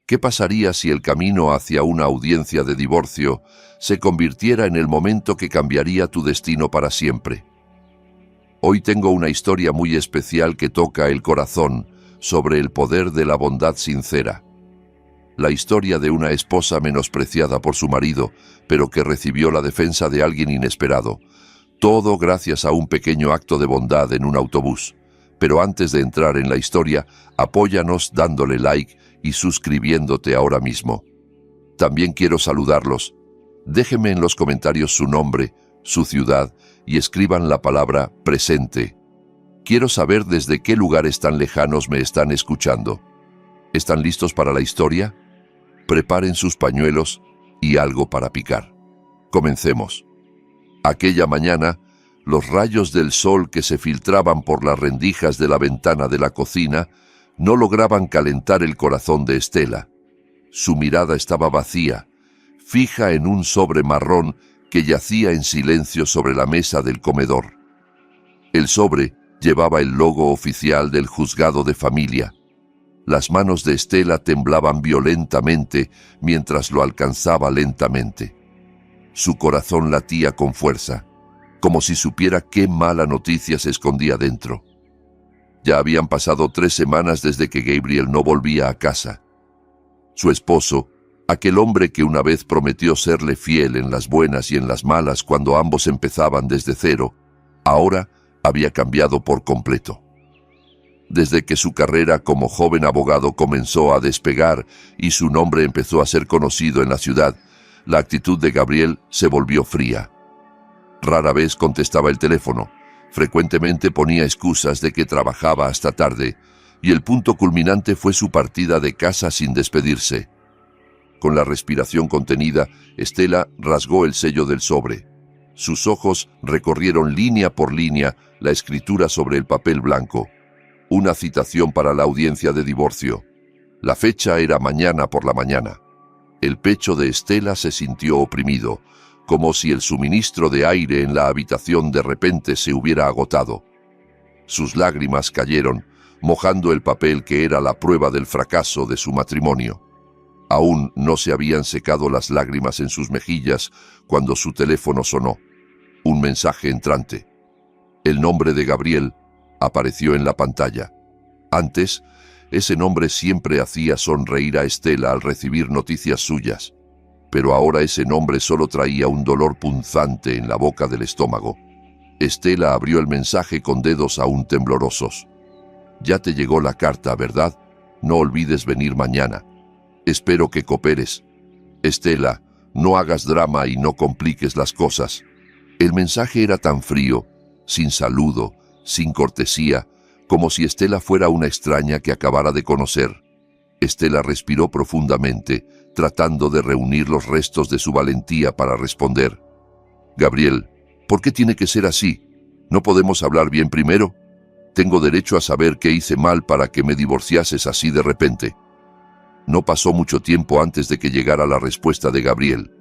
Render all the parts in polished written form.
¿Qué pasaría si el camino hacia una audiencia de divorcio se convirtiera en el momento que cambiaría tu destino para siempre? Hoy tengo una historia muy especial que toca el corazón sobre el poder de la bondad sincera. La historia de una esposa menospreciada por su marido, pero que recibió la defensa de alguien inesperado. Todo gracias a un pequeño acto de bondad en un autobús. Pero antes de entrar en la historia, apóyanos dándole like y suscribiéndote ahora mismo. También quiero saludarlos. Déjenme en los comentarios su nombre, su ciudad y escriban la palabra presente. Quiero saber desde qué lugares tan lejanos me están escuchando. ¿Están listos para la historia? Preparen sus pañuelos y algo para picar. Comencemos. Aquella mañana, los rayos del sol que se filtraban por las rendijas de la ventana de la cocina no lograban calentar el corazón de Estela. Su mirada estaba vacía, fija en un sobre marrón que yacía en silencio sobre la mesa del comedor. El sobre llevaba el logo oficial del juzgado de familia. Las manos de Estela temblaban violentamente mientras lo alcanzaba lentamente. Su corazón latía con fuerza, como si supiera qué mala noticia se escondía dentro. Ya habían pasado 3 semanas desde que Gabriel no volvía a casa. Su esposo, aquel hombre que una vez prometió serle fiel en las buenas y en las malas cuando ambos empezaban desde cero, ahora había cambiado por completo. Desde que su carrera como joven abogado comenzó a despegar y su nombre empezó a ser conocido en la ciudad, la actitud de Gabriel se volvió fría. Rara vez contestaba el teléfono, frecuentemente ponía excusas de que trabajaba hasta tarde, y el punto culminante fue su partida de casa sin despedirse. Con la respiración contenida, Estela rasgó el sello del sobre. Sus ojos recorrieron línea por línea la escritura sobre el papel blanco. Una citación para la audiencia de divorcio. La fecha era mañana por la mañana. El pecho de Estela se sintió oprimido, como si el suministro de aire en la habitación de repente se hubiera agotado. Sus lágrimas cayeron, mojando el papel que era la prueba del fracaso de su matrimonio. Aún no se habían secado las lágrimas en sus mejillas cuando su teléfono sonó. Un mensaje entrante. El nombre de Gabriel apareció en la pantalla. Antes, ese nombre siempre hacía sonreír a Estela al recibir noticias suyas, pero ahora ese nombre solo traía un dolor punzante en la boca del estómago. Estela abrió el mensaje con dedos aún temblorosos. Ya te llegó la carta, ¿verdad? No olvides venir mañana. Espero que cooperes. Estela, no hagas drama y no compliques las cosas. El mensaje era tan frío, sin saludo, sin cortesía, como si Estela fuera una extraña que acabara de conocer. Estela respiró profundamente, tratando de reunir los restos de su valentía para responder. Gabriel, ¿por qué tiene que ser así? ¿No podemos hablar bien primero? Tengo derecho a saber qué hice mal para que me divorciases así de repente. No pasó mucho tiempo antes de que llegara la respuesta de Gabriel.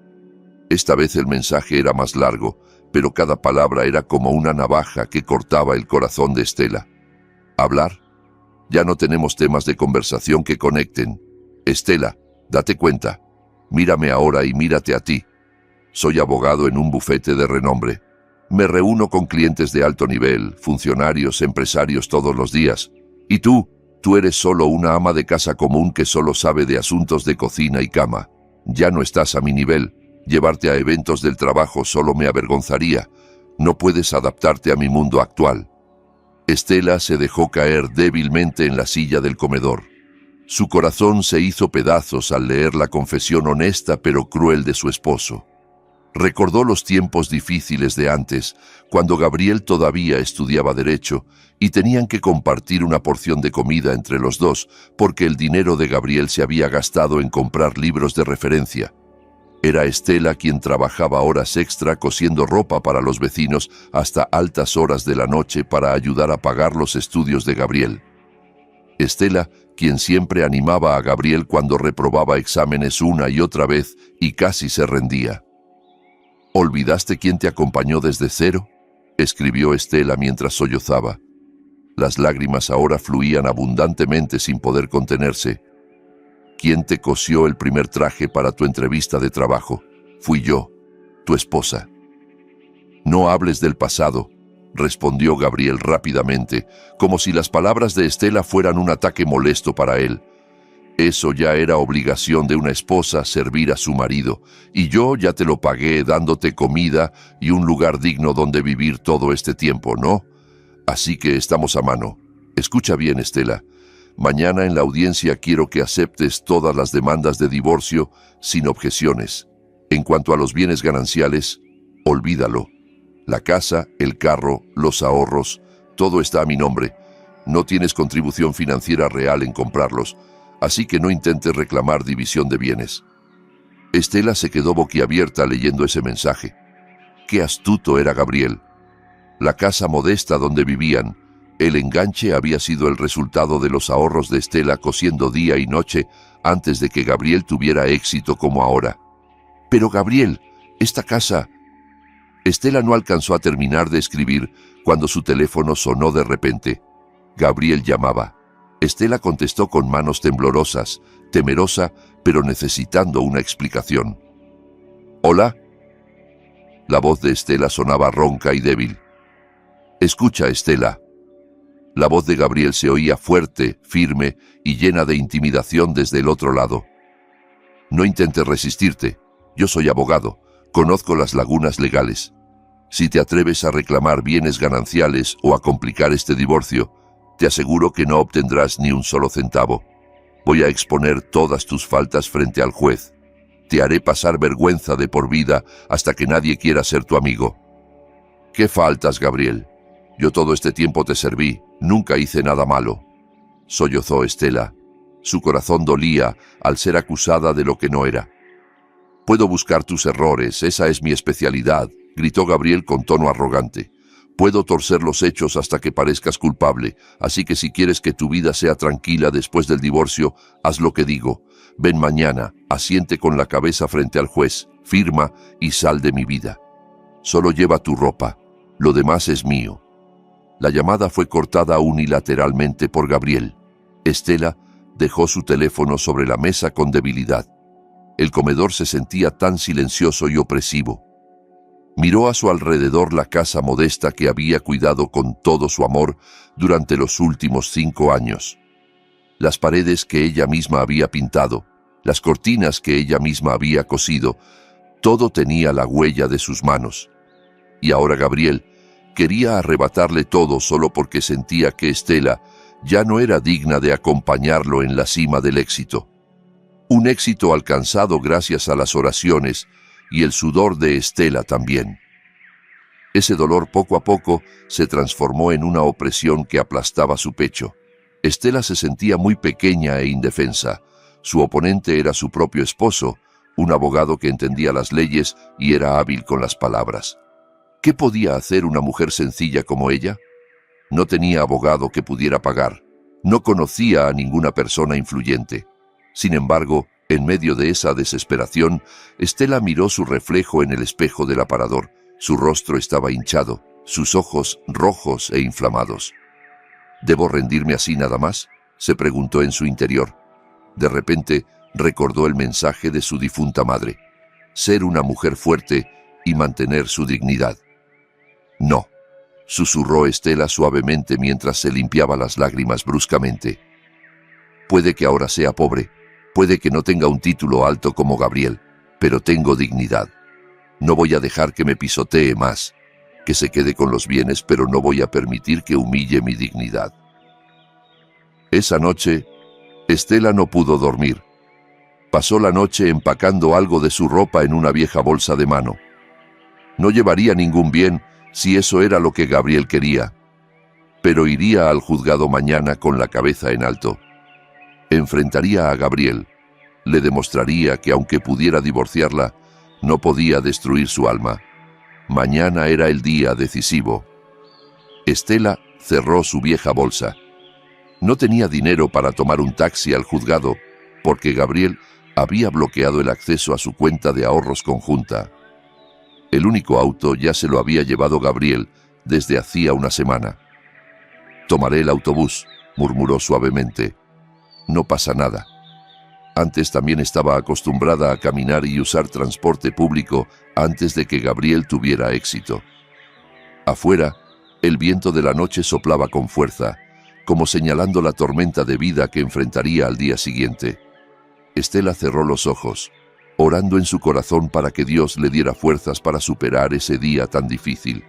Esta vez el mensaje era más largo, pero cada palabra era como una navaja que cortaba el corazón de Estela. ¿Hablar? Ya no tenemos temas de conversación que conecten. Estela, date cuenta. Mírame ahora y mírate a ti. Soy abogado en un bufete de renombre. Me reúno con clientes de alto nivel, funcionarios, empresarios todos los días. ¿Y tú? Tú eres solo una ama de casa común que solo sabe de asuntos de cocina y cama. Ya no estás a mi nivel. Llevarte a eventos del trabajo solo me avergonzaría. No puedes adaptarte a mi mundo actual. Estela se dejó caer débilmente en la silla del comedor. Su corazón se hizo pedazos al leer la confesión honesta pero cruel de su esposo. Recordó los tiempos difíciles de antes, cuando Gabriel todavía estudiaba Derecho y tenían que compartir una porción de comida entre los dos porque el dinero de Gabriel se había gastado en comprar libros de referencia. Era Estela quien trabajaba horas extra cosiendo ropa para los vecinos hasta altas horas de la noche para ayudar a pagar los estudios de Gabriel. Estela, quien siempre animaba a Gabriel cuando reprobaba exámenes una y otra vez y casi se rendía. ¿Olvidaste quién te acompañó desde cero?, escribió Estela mientras sollozaba. Las lágrimas ahora fluían abundantemente sin poder contenerse. ¿Quién te cosió el primer traje para tu entrevista de trabajo? Fui yo, tu esposa. No hables del pasado, respondió Gabriel rápidamente, como si las palabras de Estela fueran un ataque molesto para él. Eso ya era obligación de una esposa servir a su marido, y yo ya te lo pagué dándote comida y un lugar digno donde vivir todo este tiempo, ¿no? Así que estamos a mano. Escucha bien, Estela. Mañana en la audiencia quiero que aceptes todas las demandas de divorcio sin objeciones. En cuanto a los bienes gananciales, olvídalo. La casa, el carro, los ahorros, todo está a mi nombre. No tienes contribución financiera real en comprarlos, así que no intentes reclamar división de bienes. Estela se quedó boquiabierta leyendo ese mensaje. Qué astuto era Gabriel. La casa modesta donde vivían, el enganche había sido el resultado de los ahorros de Estela cosiendo día y noche antes de que Gabriel tuviera éxito como ahora. Pero Gabriel, esta casa... Estela no alcanzó a terminar de escribir cuando su teléfono sonó de repente. Gabriel llamaba. Estela contestó con manos temblorosas, temerosa, pero necesitando una explicación. ¿Hola? La voz de Estela sonaba ronca y débil. Escucha, Estela. La voz de Gabriel se oía fuerte, firme y llena de intimidación desde el otro lado. No intentes resistirte. Yo soy abogado. Conozco las lagunas legales. Si te atreves a reclamar bienes gananciales o a complicar este divorcio, te aseguro que no obtendrás ni un solo centavo. Voy a exponer todas tus faltas frente al juez. Te haré pasar vergüenza de por vida hasta que nadie quiera ser tu amigo. ¿Qué faltas, Gabriel? Yo todo este tiempo te serví, nunca hice nada malo. Sollozó Estela. Su corazón dolía al ser acusada de lo que no era. Puedo buscar tus errores, esa es mi especialidad, gritó Gabriel con tono arrogante. Puedo torcer los hechos hasta que parezcas culpable, así que si quieres que tu vida sea tranquila después del divorcio, haz lo que digo. Ven mañana, asiente con la cabeza frente al juez, firma y sal de mi vida. Solo lleva tu ropa, lo demás es mío. La llamada fue cortada unilateralmente por Gabriel. Estela dejó su teléfono sobre la mesa con debilidad. El comedor se sentía tan silencioso y opresivo. Miró a su alrededor la casa modesta que había cuidado con todo su amor durante los últimos 5 años. Las paredes que ella misma había pintado, las cortinas que ella misma había cosido, todo tenía la huella de sus manos. Y ahora Gabriel quería arrebatarle todo solo porque sentía que Estela ya no era digna de acompañarlo en la cima del éxito. Un éxito alcanzado gracias a las oraciones y el sudor de Estela también. Ese dolor poco a poco se transformó en una opresión que aplastaba su pecho. Estela se sentía muy pequeña e indefensa. Su oponente era su propio esposo, un abogado que entendía las leyes y era hábil con las palabras. ¿Qué podía hacer una mujer sencilla como ella? No tenía abogado que pudiera pagar. No conocía a ninguna persona influyente. Sin embargo, en medio de esa desesperación, Estela miró su reflejo en el espejo del aparador. Su rostro estaba hinchado, sus ojos rojos e inflamados. ¿Debo rendirme así nada más?, se preguntó en su interior. De repente, recordó el mensaje de su difunta madre. Ser una mujer fuerte y mantener su dignidad. No, susurró Estela suavemente mientras se limpiaba las lágrimas bruscamente. Puede que ahora sea pobre. Puede que no tenga un título alto como Gabriel, pero tengo dignidad. No voy a dejar que me pisotee más, que se quede con los bienes, pero no voy a permitir que humille mi dignidad. Esa noche, Estela no pudo dormir. Pasó la noche empacando algo de su ropa en una vieja bolsa de mano. No llevaría ningún bien si eso era lo que Gabriel quería, pero iría al juzgado mañana con la cabeza en alto. Enfrentaría a Gabriel, le demostraría que aunque pudiera divorciarla, no podía destruir su alma. Mañana era el día decisivo. Estela cerró su vieja bolsa. No tenía dinero para tomar un taxi al juzgado, porque Gabriel había bloqueado el acceso a su cuenta de ahorros conjunta. El único auto ya se lo había llevado Gabriel desde hacía una semana. «Tomaré el autobús», murmuró suavemente. «No pasa nada». Antes también estaba acostumbrada a caminar y usar transporte público antes de que Gabriel tuviera éxito. Afuera, el viento de la noche soplaba con fuerza, como señalando la tormenta de vida que enfrentaría al día siguiente. Estela cerró los ojos, orando en su corazón para que Dios le diera fuerzas para superar ese día tan difícil.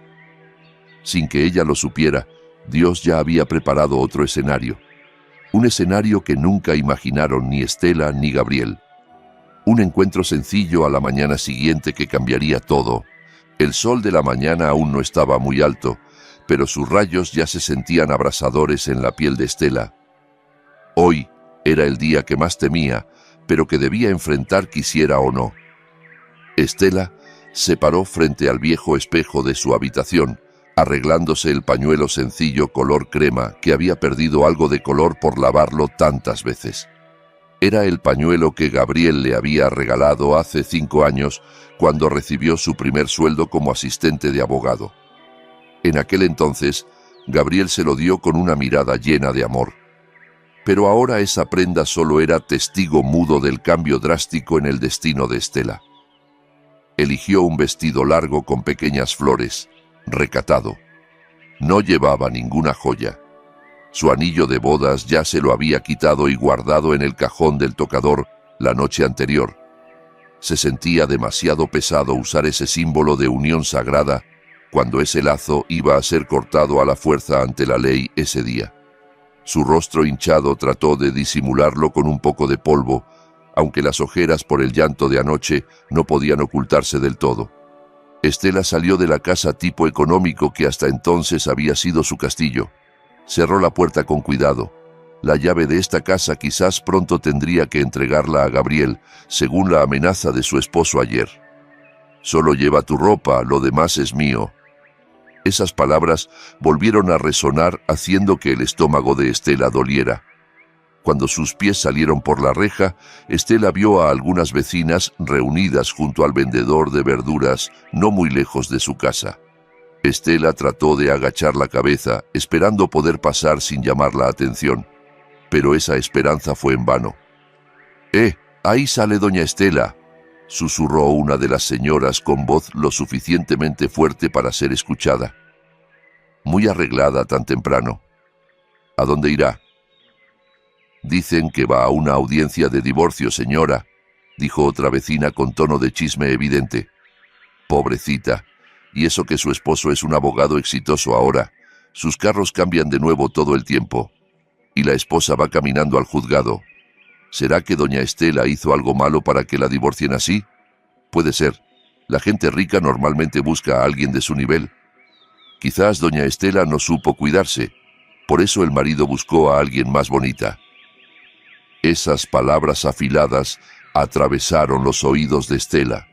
Sin que ella lo supiera, Dios ya había preparado otro escenario. Un escenario que nunca imaginaron ni Estela ni Gabriel. Un encuentro sencillo a la mañana siguiente que cambiaría todo. El sol de la mañana aún no estaba muy alto, pero sus rayos ya se sentían abrasadores en la piel de Estela. Hoy era el día que más temía, pero que debía enfrentar quisiera o no. Estela se paró frente al viejo espejo de su habitación, arreglándose el pañuelo sencillo color crema que había perdido algo de color por lavarlo tantas veces. Era el pañuelo que Gabriel le había regalado hace 5 años cuando recibió su primer sueldo como asistente de abogado. En aquel entonces, Gabriel se lo dio con una mirada llena de amor. Pero ahora esa prenda solo era testigo mudo del cambio drástico en el destino de Estela. Eligió un vestido largo con pequeñas flores, recatado. No llevaba ninguna joya. Su anillo de bodas ya se lo había quitado y guardado en el cajón del tocador la noche anterior. Se sentía demasiado pesado usar ese símbolo de unión sagrada cuando ese lazo iba a ser cortado a la fuerza ante la ley ese día. Su rostro hinchado trató de disimularlo con un poco de polvo, aunque las ojeras por el llanto de anoche no podían ocultarse del todo. Estela salió de la casa tipo económico que hasta entonces había sido su castillo. Cerró la puerta con cuidado. La llave de esta casa quizás pronto tendría que entregarla a Gabriel, según la amenaza de su esposo ayer. «Solo lleva tu ropa, lo demás es mío». Esas palabras volvieron a resonar haciendo que el estómago de Estela doliera. Cuando sus pies salieron por la reja, Estela vio a algunas vecinas reunidas junto al vendedor de verduras no muy lejos de su casa. Estela trató de agachar la cabeza, esperando poder pasar sin llamar la atención. Pero esa esperanza fue en vano. Ahí sale doña Estela», susurró una de las señoras con voz lo suficientemente fuerte para ser escuchada. «Muy arreglada tan temprano. ¿A dónde irá?» «Dicen que va a una audiencia de divorcio, señora», dijo otra vecina con tono de chisme evidente. «Pobrecita. Y eso que su esposo es un abogado exitoso ahora. Sus carros cambian de nuevo todo el tiempo. Y la esposa va caminando al juzgado. ¿Será que doña Estela hizo algo malo para que la divorcien así? Puede ser. La gente rica normalmente busca a alguien de su nivel. Quizás doña Estela no supo cuidarse. Por eso el marido buscó a alguien más bonita». Esas palabras afiladas atravesaron los oídos de Estela.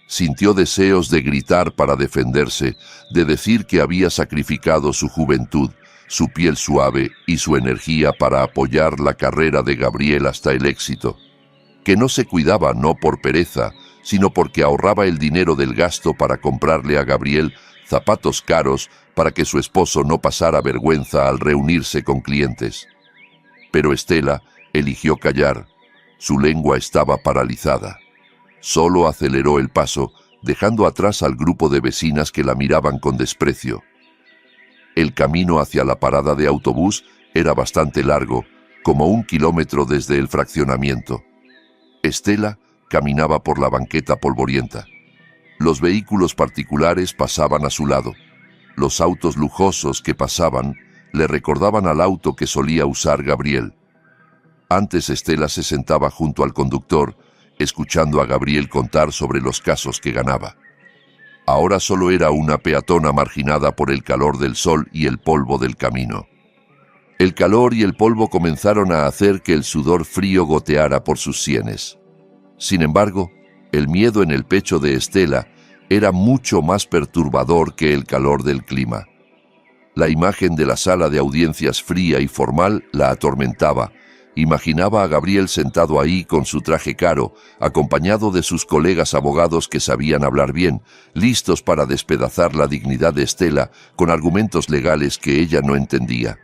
Sintió deseos de gritar para defenderse, de decir que había sacrificado su juventud, su piel suave y su energía para apoyar la carrera de Gabriel hasta el éxito. Que no se cuidaba no por pereza, sino porque ahorraba el dinero del gasto para comprarle a Gabriel zapatos caros para que su esposo no pasara vergüenza al reunirse con clientes. Pero Estela eligió callar. Su lengua estaba paralizada. Solo aceleró el paso, dejando atrás al grupo de vecinas que la miraban con desprecio. El camino hacia la parada de autobús era bastante largo, como 1 kilómetro desde el fraccionamiento. Estela caminaba por la banqueta polvorienta. Los vehículos particulares pasaban a su lado. Los autos lujosos que pasaban le recordaban al auto que solía usar Gabriel. Antes Estela se sentaba junto al conductor, escuchando a Gabriel contar sobre los casos que ganaba. Ahora solo era una peatona marginada por el calor del sol y el polvo del camino. El calor y el polvo comenzaron a hacer que el sudor frío goteara por sus sienes. Sin embargo, el miedo en el pecho de Estela era mucho más perturbador que el calor del clima. La imagen de la sala de audiencias fría y formal la atormentaba. Imaginaba a Gabriel sentado ahí con su traje caro, acompañado de sus colegas abogados que sabían hablar bien, listos para despedazar la dignidad de Estela con argumentos legales que ella no entendía.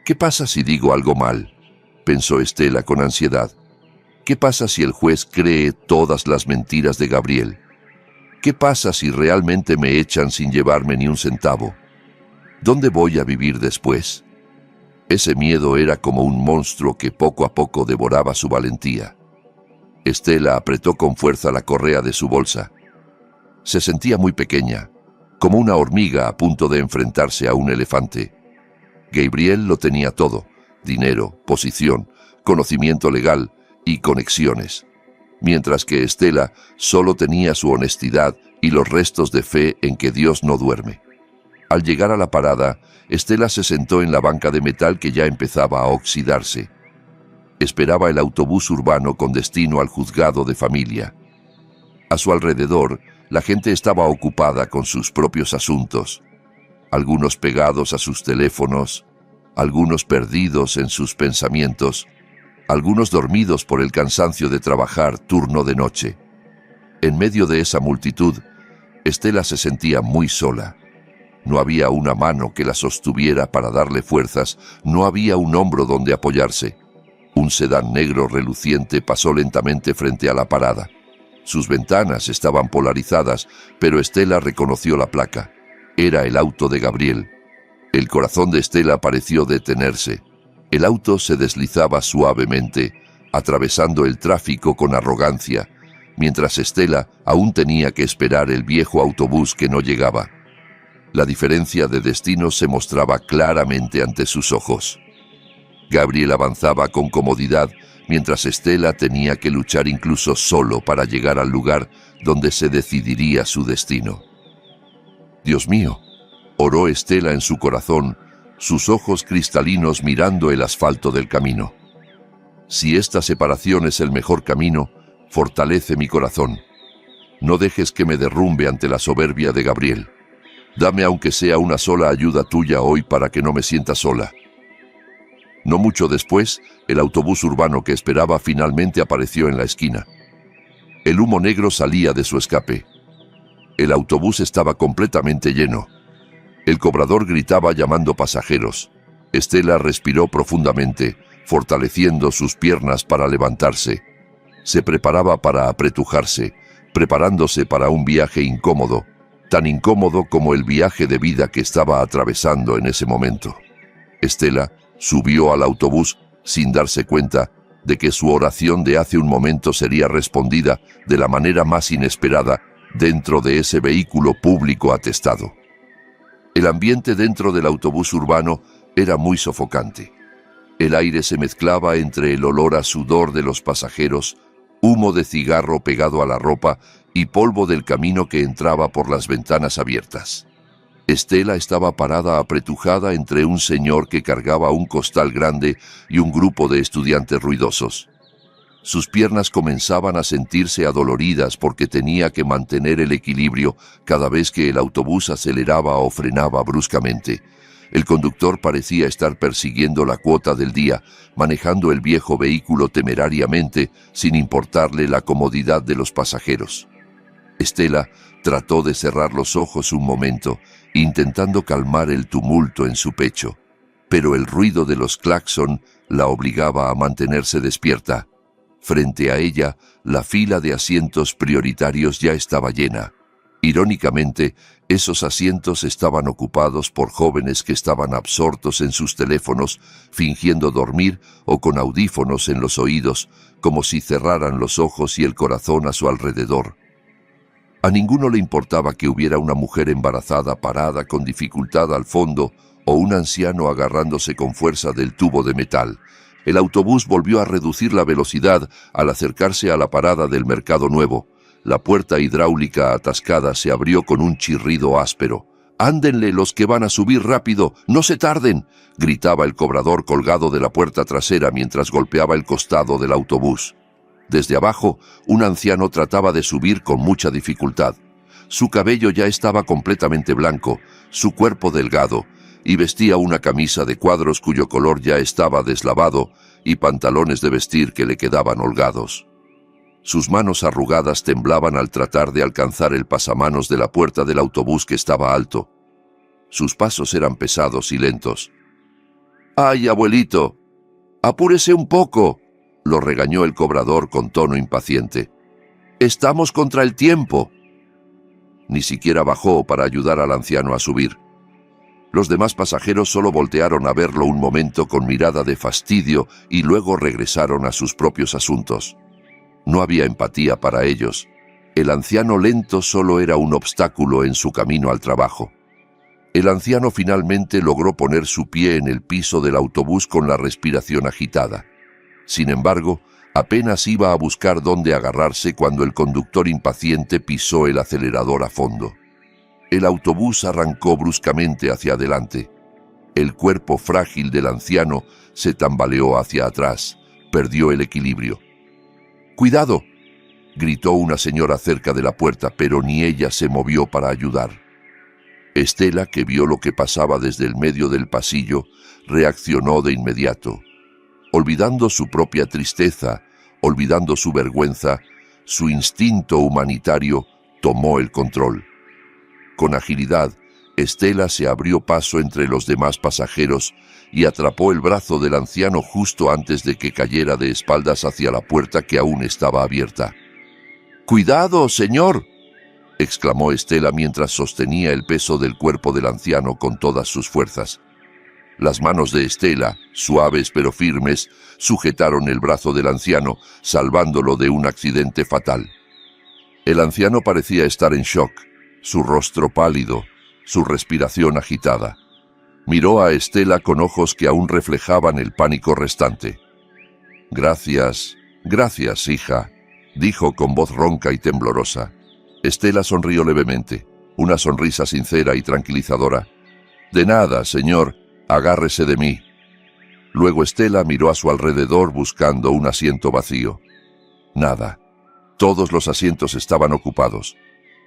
«¿Qué pasa si digo algo mal?», pensó Estela con ansiedad. ¿Qué pasa si el juez cree todas las mentiras de Gabriel? ¿Qué pasa si realmente me echan sin llevarme ni un centavo? ¿Dónde voy a vivir después? Ese miedo era como un monstruo que poco a poco devoraba su valentía. Estela apretó con fuerza la correa de su bolsa. Se sentía muy pequeña, como una hormiga a punto de enfrentarse a un elefante. Gabriel lo tenía todo: dinero, posición, conocimiento legal y conexiones, mientras que Estela solo tenía su honestidad y los restos de fe en que Dios no duerme. Al llegar a la parada, Estela se sentó en la banca de metal que ya empezaba a oxidarse. Esperaba el autobús urbano con destino al juzgado de familia. A su alrededor, la gente estaba ocupada con sus propios asuntos, algunos pegados a sus teléfonos, algunos perdidos en sus pensamientos, algunos dormidos por el cansancio de trabajar turno de noche. En medio de esa multitud, Estela se sentía muy sola. No había una mano que la sostuviera para darle fuerzas, no había un hombro donde apoyarse. Un sedán negro reluciente pasó lentamente frente a la parada. Sus ventanas estaban polarizadas, pero Estela reconoció la placa. Era el auto de Gabriel. El corazón de Estela pareció detenerse. El auto se deslizaba suavemente, atravesando el tráfico con arrogancia, mientras Estela aún tenía que esperar el viejo autobús que no llegaba. La diferencia de destino se mostraba claramente ante sus ojos. Gabriel avanzaba con comodidad, mientras Estela tenía que luchar incluso solo para llegar al lugar donde se decidiría su destino. «Dios mío», oró Estela en su corazón, sus ojos cristalinos mirando el asfalto del camino. «Si esta separación es el mejor camino, fortalece mi corazón. No dejes que me derrumbe ante la soberbia de Gabriel. Dame aunque sea una sola ayuda tuya hoy para que no me sienta sola». No mucho después, el autobús urbano que esperaba finalmente apareció en la esquina. El humo negro salía de su escape. El autobús estaba completamente lleno. El cobrador gritaba llamando pasajeros. Estela respiró profundamente, fortaleciendo sus piernas para levantarse. Se preparaba para apretujarse, preparándose para un viaje incómodo, tan incómodo como el viaje de vida que estaba atravesando en ese momento. Estela subió al autobús sin darse cuenta de que su oración de hace un momento sería respondida de la manera más inesperada dentro de ese vehículo público atestado. El ambiente dentro del autobús urbano era muy sofocante. El aire se mezclaba entre el olor a sudor de los pasajeros, humo de cigarro pegado a la ropa y polvo del camino que entraba por las ventanas abiertas. Estela estaba parada apretujada entre un señor que cargaba un costal grande y un grupo de estudiantes ruidosos. Sus piernas comenzaban a sentirse adoloridas porque tenía que mantener el equilibrio cada vez que el autobús aceleraba o frenaba bruscamente. El conductor parecía estar persiguiendo la cuota del día, manejando el viejo vehículo temerariamente, sin importarle la comodidad de los pasajeros. Estela trató de cerrar los ojos un momento, intentando calmar el tumulto en su pecho, pero el ruido de los claxon la obligaba a mantenerse despierta. Frente a ella, la fila de asientos prioritarios ya estaba llena. Irónicamente, esos asientos estaban ocupados por jóvenes que estaban absortos en sus teléfonos, fingiendo dormir o con audífonos en los oídos, como si cerraran los ojos y el corazón a su alrededor. A ninguno le importaba que hubiera una mujer embarazada parada con dificultad al fondo o un anciano agarrándose con fuerza del tubo de metal. El autobús volvió a reducir la velocidad al acercarse a la parada del Mercado Nuevo. La puerta hidráulica atascada se abrió con un chirrido áspero. «¡Ándenle los que van a subir rápido! ¡No se tarden!», gritaba el cobrador colgado de la puerta trasera mientras golpeaba el costado del autobús. Desde abajo, un anciano trataba de subir con mucha dificultad. Su cabello ya estaba completamente blanco, su cuerpo delgado, y vestía una camisa de cuadros cuyo color ya estaba deslavado y pantalones de vestir que le quedaban holgados. Sus manos arrugadas temblaban al tratar de alcanzar el pasamanos de la puerta del autobús que estaba alto. Sus pasos eran pesados y lentos. «¡Ay, abuelito! ¡Apúrese un poco!», lo regañó el cobrador con tono impaciente. «¡Estamos contra el tiempo!». Ni siquiera bajó para ayudar al anciano a subir. Los demás pasajeros solo voltearon a verlo un momento con mirada de fastidio y luego regresaron a sus propios asuntos. No había empatía para ellos. El anciano lento solo era un obstáculo en su camino al trabajo. El anciano finalmente logró poner su pie en el piso del autobús con la respiración agitada. Sin embargo, apenas iba a buscar dónde agarrarse cuando el conductor impaciente pisó el acelerador a fondo. El autobús arrancó bruscamente hacia adelante. El cuerpo frágil del anciano se tambaleó hacia atrás, perdió el equilibrio. «¡Cuidado!», gritó una señora cerca de la puerta, pero ni ella se movió para ayudar. Estela, que vio lo que pasaba desde el medio del pasillo, reaccionó de inmediato. Olvidando su propia tristeza, olvidando su vergüenza, su instinto humanitario tomó el control. Con agilidad, Estela se abrió paso entre los demás pasajeros y atrapó el brazo del anciano justo antes de que cayera de espaldas hacia la puerta que aún estaba abierta. «¡Cuidado, señor!», exclamó Estela mientras sostenía el peso del cuerpo del anciano con todas sus fuerzas. Las manos de Estela, suaves pero firmes, sujetaron el brazo del anciano, salvándolo de un accidente fatal. El anciano parecía estar en shock, su rostro pálido, su respiración agitada. Miró a Estela con ojos que aún reflejaban el pánico restante. «Gracias, gracias, hija», dijo con voz ronca y temblorosa. Estela sonrió levemente, una sonrisa sincera y tranquilizadora. «De nada, señor, agárrese de mí». Luego Estela miró a su alrededor buscando un asiento vacío. Nada. Todos los asientos estaban ocupados.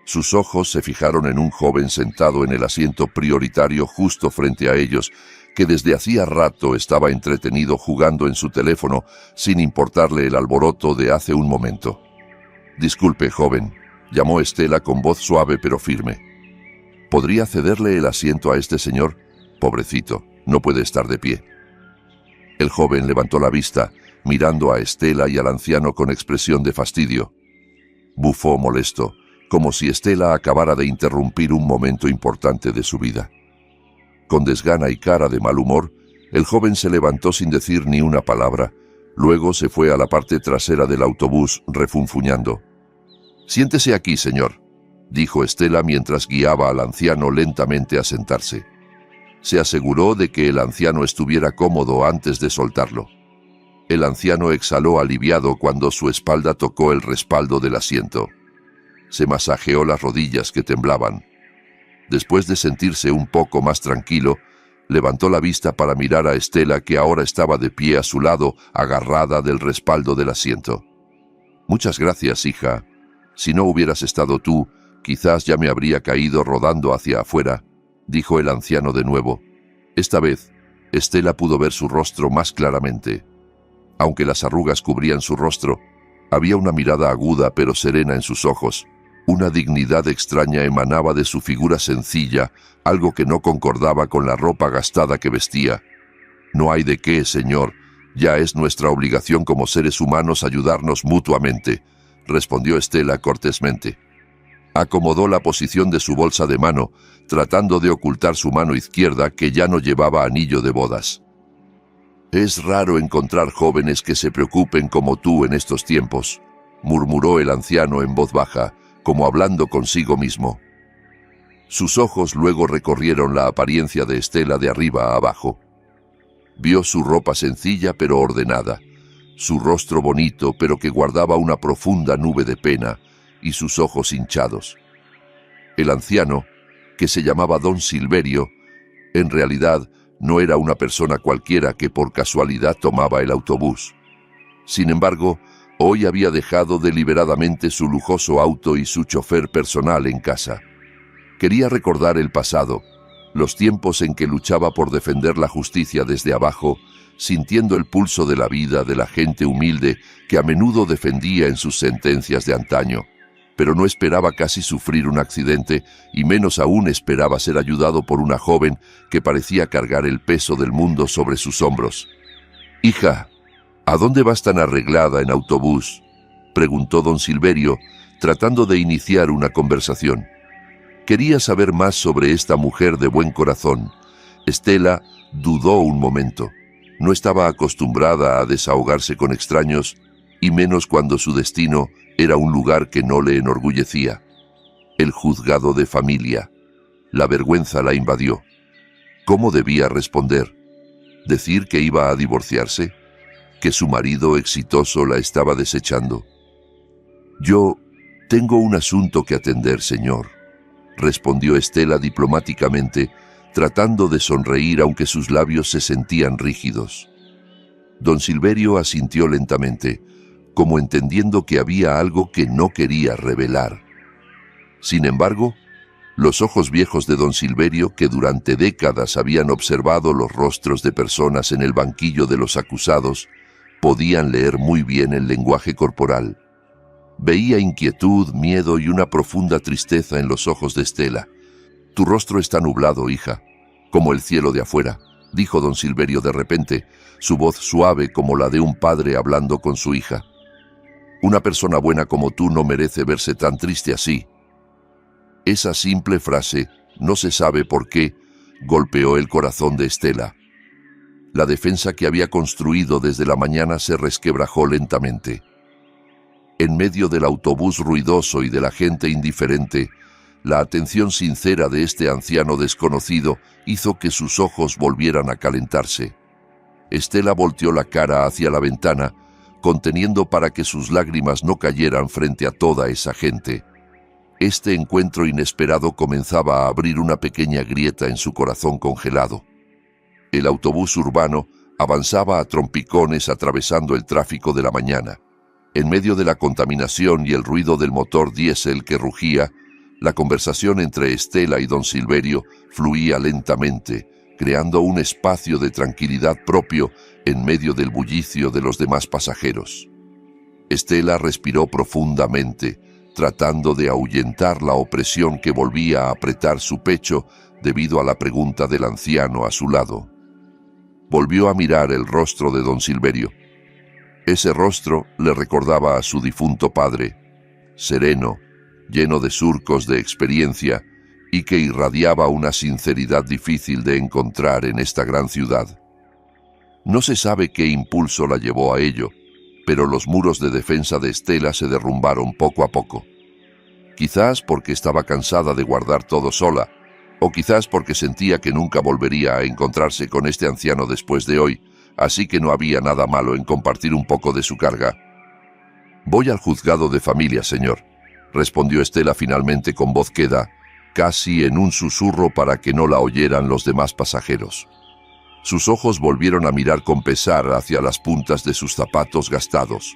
Sus ojos se fijaron en un joven sentado en el asiento prioritario justo frente a ellos, que desde hacía rato estaba entretenido jugando en su teléfono sin importarle el alboroto de hace un momento. «Disculpe, joven», llamó Estela con voz suave pero firme. «¿Podría cederle el asiento a este señor? Pobrecito, no puede estar de pie». El joven levantó la vista, mirando a Estela y al anciano con expresión de fastidio. Bufó molesto, como si Estela acabara de interrumpir un momento importante de su vida. Con desgana y cara de mal humor, el joven se levantó sin decir ni una palabra. Luego se fue a la parte trasera del autobús, refunfuñando. «Siéntese aquí, señor», dijo Estela mientras guiaba al anciano lentamente a sentarse. Se aseguró de que el anciano estuviera cómodo antes de soltarlo. El anciano exhaló aliviado cuando su espalda tocó el respaldo del asiento. Se masajeó las rodillas que temblaban. Después de sentirse un poco más tranquilo, levantó la vista para mirar a Estela, que ahora estaba de pie a su lado, agarrada del respaldo del asiento. «Muchas gracias, hija. Si no hubieras estado tú, quizás ya me habría caído rodando hacia afuera», dijo el anciano de nuevo. Esta vez, Estela pudo ver su rostro más claramente. Aunque las arrugas cubrían su rostro, había una mirada aguda pero serena en sus ojos. Una dignidad extraña emanaba de su figura sencilla, algo que no concordaba con la ropa gastada que vestía. «No hay de qué, señor. Ya es nuestra obligación como seres humanos ayudarnos mutuamente», respondió Estela cortésmente. Acomodó la posición de su bolsa de mano, tratando de ocultar su mano izquierda, que ya no llevaba anillo de bodas. «Es raro encontrar jóvenes que se preocupen como tú en estos tiempos», murmuró el anciano en voz baja, como hablando consigo mismo. Sus ojos luego recorrieron la apariencia de Estela de arriba a abajo. Vio su ropa sencilla pero ordenada, su rostro bonito pero que guardaba una profunda nube de pena, y sus ojos hinchados. El anciano, que se llamaba Don Silverio, en realidad no era una persona cualquiera que por casualidad tomaba el autobús. Sin embargo, hoy había dejado deliberadamente su lujoso auto y su chofer personal en casa. Quería recordar el pasado, los tiempos en que luchaba por defender la justicia desde abajo, sintiendo el pulso de la vida de la gente humilde que a menudo defendía en sus sentencias de antaño, pero no esperaba casi sufrir un accidente y menos aún esperaba ser ayudado por una joven que parecía cargar el peso del mundo sobre sus hombros. «Hija», ¿A dónde vas tan arreglada en autobús?, preguntó don Silverio, tratando de iniciar una conversación. Quería saber más sobre esta mujer de buen corazón. Estela dudó un momento. No estaba acostumbrada a desahogarse con extraños, y menos cuando su destino era un lugar que no le enorgullecía. El juzgado de familia. La vergüenza la invadió. ¿Cómo debía responder? ¿Decir que iba a divorciarse? ¿Que su marido exitoso la estaba desechando? «Yo tengo un asunto que atender, señor», respondió Estela diplomáticamente, tratando de sonreír aunque sus labios se sentían rígidos. Don Silverio asintió lentamente, como entendiendo que había algo que no quería revelar. Sin embargo, los ojos viejos de don Silverio, que durante décadas habían observado los rostros de personas en el banquillo de los acusados, podían leer muy bien el lenguaje corporal. Veía inquietud, miedo y una profunda tristeza en los ojos de Estela. «Tu rostro está nublado, hija, como el cielo de afuera», dijo don Silverio de repente, su voz suave como la de un padre hablando con su hija. «Una persona buena como tú no merece verse tan triste así». Esa simple frase, no se sabe por qué, golpeó el corazón de Estela. La defensa que había construido desde la mañana se resquebrajó lentamente. En medio del autobús ruidoso y de la gente indiferente, la atención sincera de este anciano desconocido hizo que sus ojos volvieran a calentarse. Estela volteó la cara hacia la ventana, conteniendo para que sus lágrimas no cayeran frente a toda esa gente. Este encuentro inesperado comenzaba a abrir una pequeña grieta en su corazón congelado. El autobús urbano avanzaba a trompicones atravesando el tráfico de la mañana. En medio de la contaminación y el ruido del motor diésel que rugía, la conversación entre Estela y don Silverio fluía lentamente, creando un espacio de tranquilidad propio en medio del bullicio de los demás pasajeros. Estela respiró profundamente, tratando de ahuyentar la opresión que volvía a apretar su pecho debido a la pregunta del anciano a su lado. Volvió a mirar el rostro de don Silverio. Ese rostro le recordaba a su difunto padre, sereno, lleno de surcos de experiencia y que irradiaba una sinceridad difícil de encontrar en esta gran ciudad. No se sabe qué impulso la llevó a ello, pero los muros de defensa de Estela se derrumbaron poco a poco. Quizás porque estaba cansada de guardar todo sola, o quizás porque sentía que nunca volvería a encontrarse con este anciano después de hoy, así que no había nada malo en compartir un poco de su carga. «Voy al juzgado de familia, señor», respondió Estela finalmente con voz queda, casi en un susurro para que no la oyeran los demás pasajeros. Sus ojos volvieron a mirar con pesar hacia las puntas de sus zapatos gastados.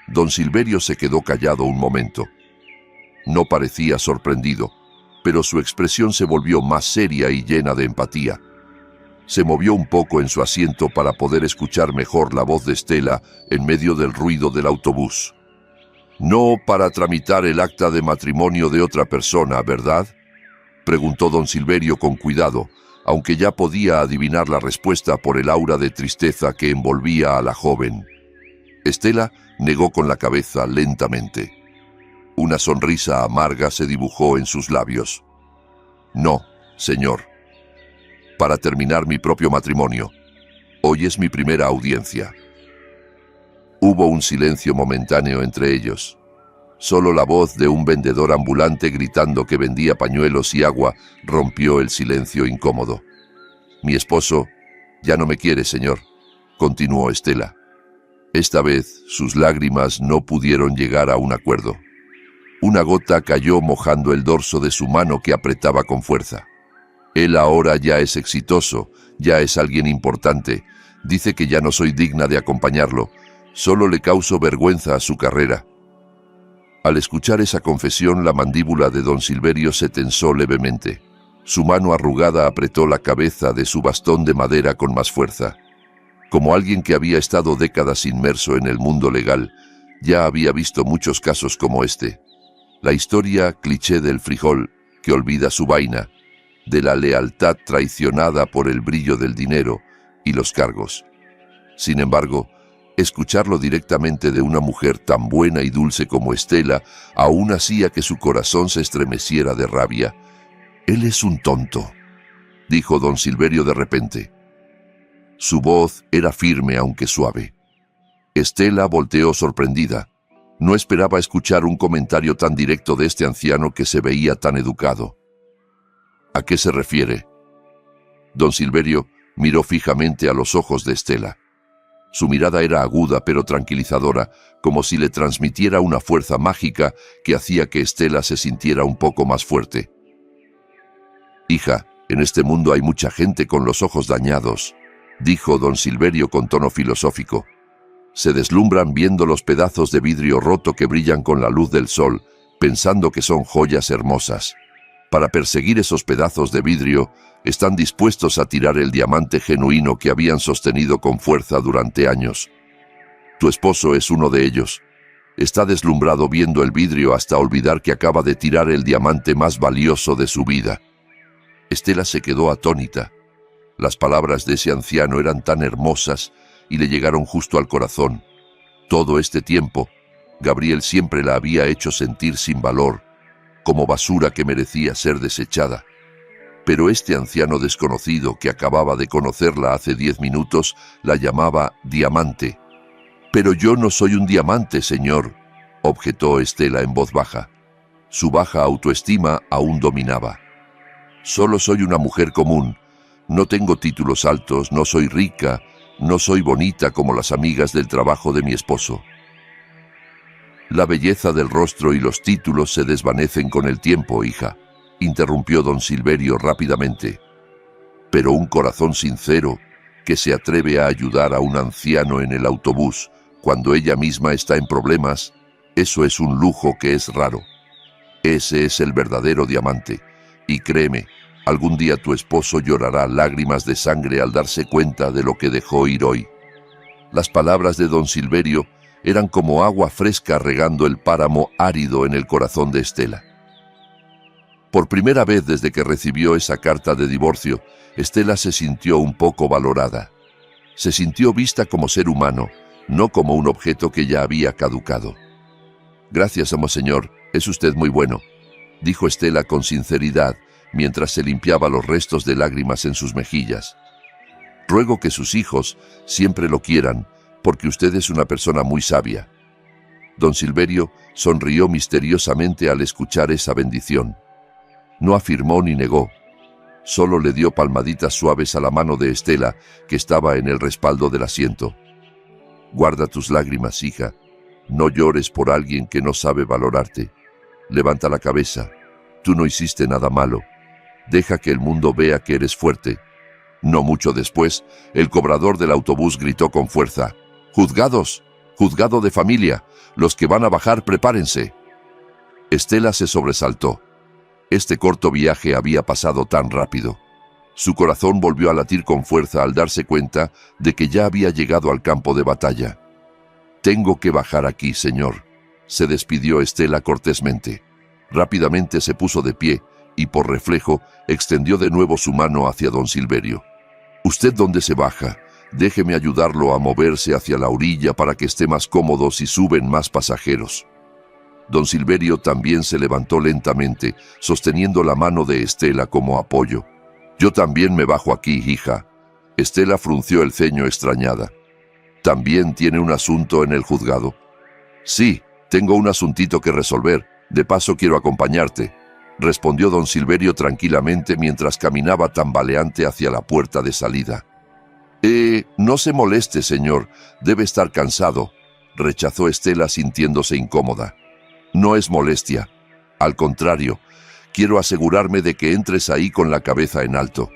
Don Silverio se quedó callado un momento. No parecía sorprendido, pero su expresión se volvió más seria y llena de empatía. Se movió un poco en su asiento para poder escuchar mejor la voz de Estela en medio del ruido del autobús. «No para tramitar el acta de matrimonio de otra persona, ¿verdad?», preguntó don Silverio con cuidado, aunque ya podía adivinar la respuesta por el aura de tristeza que envolvía a la joven. Estela negó con la cabeza lentamente. Una sonrisa amarga se dibujó en sus labios. «No, señor. Para terminar mi propio matrimonio. Hoy es mi primera audiencia». Hubo un silencio momentáneo entre ellos. Solo la voz de un vendedor ambulante gritando que vendía pañuelos y agua rompió el silencio incómodo. «Mi esposo ya no me quiere, señor», continuó Estela. Esta vez sus lágrimas no pudieron llegar a un acuerdo. Una gota cayó mojando el dorso de su mano que apretaba con fuerza. «Él ahora ya es exitoso, ya es alguien importante. Dice que ya no soy digna de acompañarlo. Solo le causo vergüenza a su carrera». Al escuchar esa confesión, la mandíbula de don Silverio se tensó levemente. Su mano arrugada apretó la cabeza de su bastón de madera con más fuerza. Como alguien que había estado décadas inmerso en el mundo legal, ya había visto muchos casos como este. La historia cliché del frijol que olvida su vaina, de la lealtad traicionada por el brillo del dinero y los cargos. Sin embargo, Escucharlo directamente de una mujer tan buena y dulce como Estela aún hacía que su corazón se estremeciera de rabia. «Él es un tonto», dijo don Silverio de repente. Su voz era firme aunque suave. Estela volteó sorprendida. No esperaba escuchar un comentario tan directo de este anciano que se veía tan educado. «¿A qué se refiere?» Don Silverio miró fijamente a los ojos de Estela. Su mirada era aguda pero tranquilizadora, como si le transmitiera una fuerza mágica que hacía que Estela se sintiera un poco más fuerte. «Hija, en este mundo hay mucha gente con los ojos dañados», dijo don Silverio con tono filosófico. «Se deslumbran viendo los pedazos de vidrio roto que brillan con la luz del sol, pensando que son joyas hermosas. Para perseguir esos pedazos de vidrio, están dispuestos a tirar el diamante genuino que habían sostenido con fuerza durante años. Tu esposo es uno de ellos. Está deslumbrado viendo el vidrio hasta olvidar que acaba de tirar el diamante más valioso de su vida». Estela se quedó atónita. Las palabras de ese anciano eran tan hermosas y le llegaron justo al corazón. Todo este tiempo, Gabriel siempre la había hecho sentir sin valor, como basura que merecía ser desechada. Pero este anciano desconocido que acababa de conocerla hace 10 minutos la llamaba diamante. «Pero yo no soy un diamante, señor», objetó Estela en voz baja. Su baja autoestima aún dominaba. «Solo soy una mujer común. No tengo títulos altos, no soy rica, no soy bonita como las amigas del trabajo de mi esposo». «La belleza del rostro y los títulos se desvanecen con el tiempo, hija», interrumpió don Silverio rápidamente. «Pero un corazón sincero que se atreve a ayudar a un anciano en el autobús cuando ella misma está en problemas, eso es un lujo que es raro. Ese es el verdadero diamante. Y créeme, algún día tu esposo llorará lágrimas de sangre al darse cuenta de lo que dejó ir hoy». Las palabras de don Silverio eran como agua fresca regando el páramo árido en el corazón de Estela. Por primera vez desde que recibió esa carta de divorcio, Estela se sintió un poco valorada. Se sintió vista como ser humano, no como un objeto que ya había caducado. «Gracias, amo señor, es usted muy bueno», dijo Estela con sinceridad, mientras se limpiaba los restos de lágrimas en sus mejillas. «Ruego que sus hijos siempre lo quieran, porque usted es una persona muy sabia». Don Silverio sonrió misteriosamente al escuchar esa bendición. No afirmó ni negó. Solo le dio palmaditas suaves a la mano de Estela, que estaba en el respaldo del asiento. «Guarda tus lágrimas, hija. No llores por alguien que no sabe valorarte. Levanta la cabeza. Tú no hiciste nada malo. Deja que el mundo vea que eres fuerte». No mucho después, el cobrador del autobús gritó con fuerza: «¡Juzgados! ¡Juzgado de familia! Los que van a bajar, prepárense». Estela se sobresaltó. Este corto viaje había pasado tan rápido. Su corazón volvió a latir con fuerza al darse cuenta de que ya había llegado al campo de batalla. «Tengo que bajar aquí, señor», se despidió Estela cortésmente. Rápidamente se puso de pie y, por reflejo, extendió de nuevo su mano hacia don Silverio. «¿Usted dónde se baja? Déjeme ayudarlo a moverse hacia la orilla para que esté más cómodo si suben más pasajeros». Don Silverio también se levantó lentamente, sosteniendo la mano de Estela como apoyo. «Yo también me bajo aquí, hija». Estela frunció el ceño extrañada. «¿También tiene un asunto en el juzgado?» «Sí, tengo un asuntito que resolver. De paso quiero acompañarte», respondió don Silverio tranquilamente mientras caminaba tambaleante hacia la puerta de salida. No se moleste, señor. Debe estar cansado», rechazó Estela sintiéndose incómoda. «No es molestia. Al contrario, quiero asegurarme de que entres ahí con la cabeza en alto.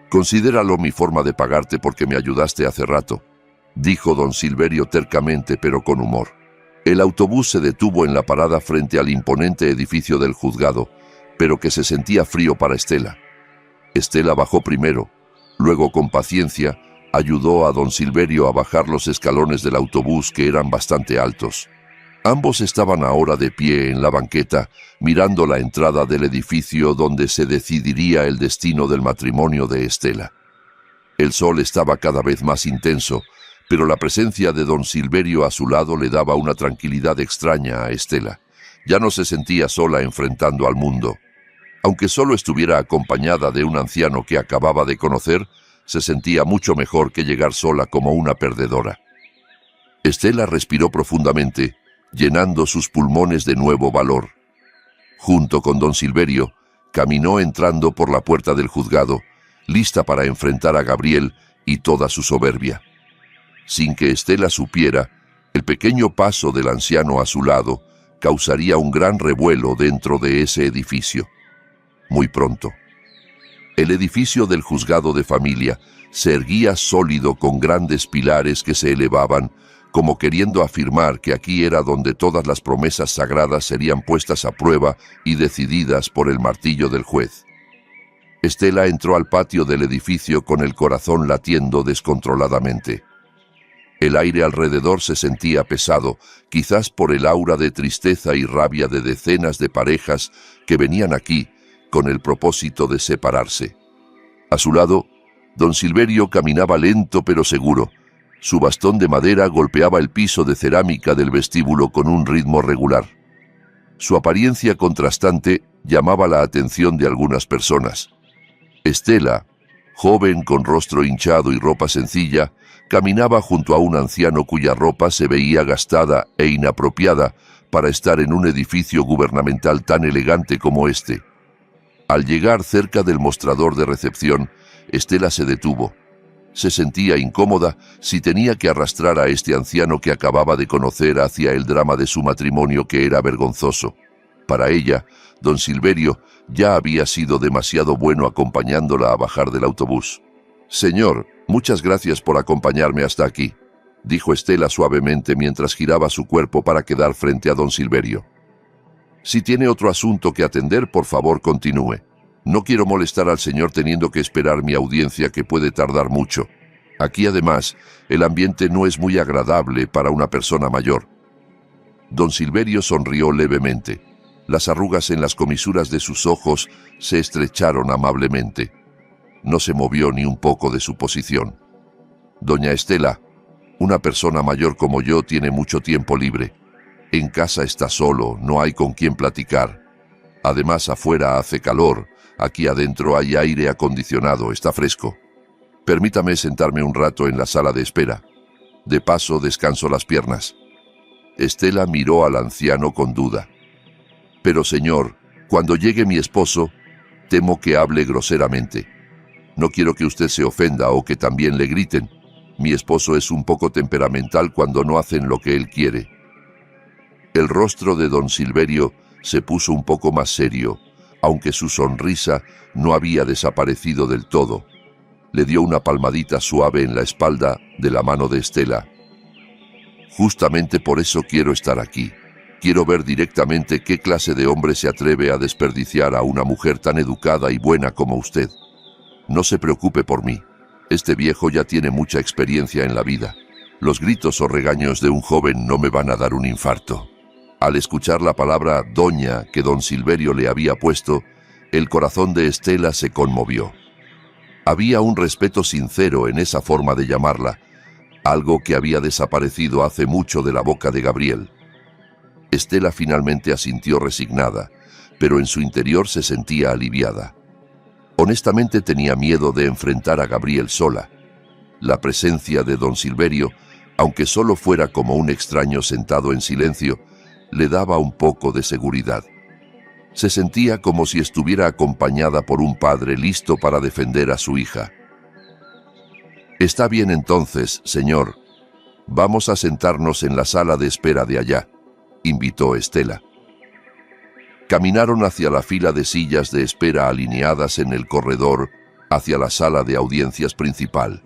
Considéralo mi forma de pagarte porque me ayudaste hace rato», dijo don Silverio tercamente pero con humor. El autobús se detuvo en la parada frente al imponente edificio del juzgado, pero que se sentía frío para Estela. Estela bajó primero, luego con paciencia ayudó a don Silverio a bajar los escalones del autobús que eran bastante altos. Ambos estaban ahora de pie en la banqueta, mirando la entrada del edificio donde se decidiría el destino del matrimonio de Estela. El sol estaba cada vez más intenso, Pero la presencia de don Silverio a su lado le daba una tranquilidad extraña a Estela. Ya no se sentía sola enfrentando al mundo. Aunque solo estuviera acompañada de un anciano que acababa de conocer, se sentía mucho mejor que llegar sola como una perdedora. Estela respiró profundamente, llenando sus pulmones de nuevo valor. Junto con don Silverio, caminó entrando por la puerta del juzgado, lista para enfrentar a Gabriel y toda su soberbia. Sin que Estela supiera, el pequeño paso del anciano a su lado causaría un gran revuelo dentro de ese edificio. Muy pronto. El edificio del juzgado de familia se erguía sólido con grandes pilares que se elevaban, como queriendo afirmar que aquí era donde todas las promesas sagradas serían puestas a prueba y decididas por el martillo del juez. Estela entró al patio del edificio con el corazón latiendo descontroladamente. El aire alrededor se sentía pesado, quizás por el aura de tristeza y rabia de decenas de parejas que venían aquí con el propósito de separarse. A su lado, don Silverio caminaba lento pero seguro. Su bastón de madera golpeaba el piso de cerámica del vestíbulo con un ritmo regular. Su apariencia contrastante llamaba la atención de algunas personas. Estela, joven con rostro hinchado y ropa sencilla, caminaba junto a un anciano cuya ropa se veía gastada e inapropiada para estar en un edificio gubernamental tan elegante como este. Al llegar cerca del mostrador de recepción, Estela se detuvo. Se sentía incómoda si tenía que arrastrar a este anciano que acababa de conocer hacia el drama de su matrimonio que era vergonzoso. Para ella, don Silverio ya había sido demasiado bueno acompañándola a bajar del autobús. «Señor, muchas gracias por acompañarme hasta aquí», dijo Estela suavemente mientras giraba su cuerpo para quedar frente a don Silverio. «Si tiene otro asunto que atender, por favor continúe. No quiero molestar al señor teniendo que esperar mi audiencia que puede tardar mucho. Aquí además, el ambiente no es muy agradable para una persona mayor». Don Silverio sonrió levemente. Las arrugas en las comisuras de sus ojos se estrecharon amablemente. No se movió ni un poco de su posición. «Doña Estela, una persona mayor como yo tiene mucho tiempo libre. En casa está solo, no hay con quien platicar. Además, afuera hace calor, aquí adentro hay aire acondicionado, está fresco. Permítame sentarme un rato en la sala de espera. De paso, descanso las piernas». Estela miró al anciano con duda. «Pero señor, cuando llegue mi esposo, temo que hable groseramente. No quiero que usted se ofenda o que también le griten. Mi esposo es un poco temperamental cuando no hacen lo que él quiere». El rostro de don Silverio se puso un poco más serio, aunque su sonrisa no había desaparecido del todo. Le dio una palmadita suave en la espalda de la mano de Estela. «Justamente por eso quiero estar aquí. Quiero ver directamente qué clase de hombre se atreve a desperdiciar a una mujer tan educada y buena como usted. No se preocupe por mí. Este viejo ya tiene mucha experiencia en la vida. Los gritos o regaños de un joven no me van a dar un infarto». Al escuchar la palabra doña que don Silverio le había puesto, el corazón de Estela se conmovió. Había un respeto sincero en esa forma de llamarla, algo que había desaparecido hace mucho de la boca de Gabriel. Estela finalmente asintió resignada, pero en su interior se sentía aliviada. Honestamente tenía miedo de enfrentar a Gabriel sola. La presencia de don Silverio, aunque solo fuera como un extraño sentado en silencio, le daba un poco de seguridad. Se sentía como si estuviera acompañada por un padre listo para defender a su hija. «Está bien entonces, señor. Vamos a sentarnos en la sala de espera de allá», invitó Estela. Caminaron hacia la fila de sillas de espera alineadas en el corredor hacia la sala de audiencias principal.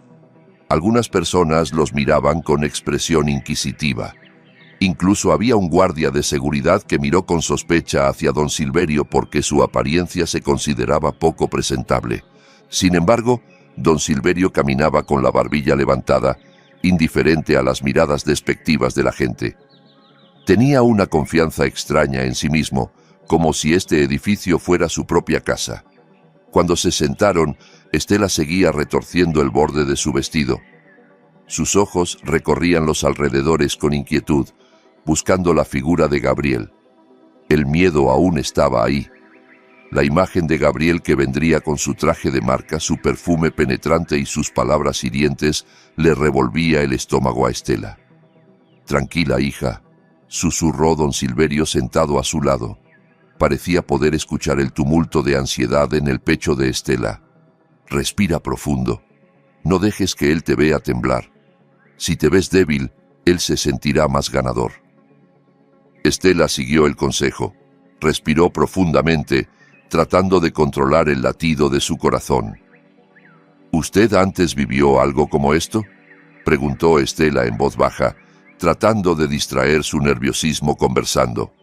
Algunas personas los miraban con expresión inquisitiva. Incluso había un guardia de seguridad que miró con sospecha hacia don Silverio porque su apariencia se consideraba poco presentable. Sin embargo, don Silverio caminaba con la barbilla levantada, indiferente a las miradas despectivas de la gente. Tenía una confianza extraña en sí mismo, como si este edificio fuera su propia casa. Cuando se sentaron, Estela seguía retorciendo el borde de su vestido. Sus ojos recorrían los alrededores con inquietud, buscando la figura de Gabriel. El miedo aún estaba ahí. La imagen de Gabriel que vendría con su traje de marca, su perfume penetrante y sus palabras hirientes le revolvía el estómago a Estela. «Tranquila, hija», susurró don Silverio sentado a su lado. Parecía poder escuchar el tumulto de ansiedad en el pecho de Estela. «Respira profundo. No dejes que él te vea temblar. Si te ves débil, él se sentirá más ganador». Estela siguió el consejo. Respiró profundamente, tratando de controlar el latido de su corazón. «¿Usted antes vivió algo como esto?», preguntó Estela en voz baja, tratando de distraer su nerviosismo conversando.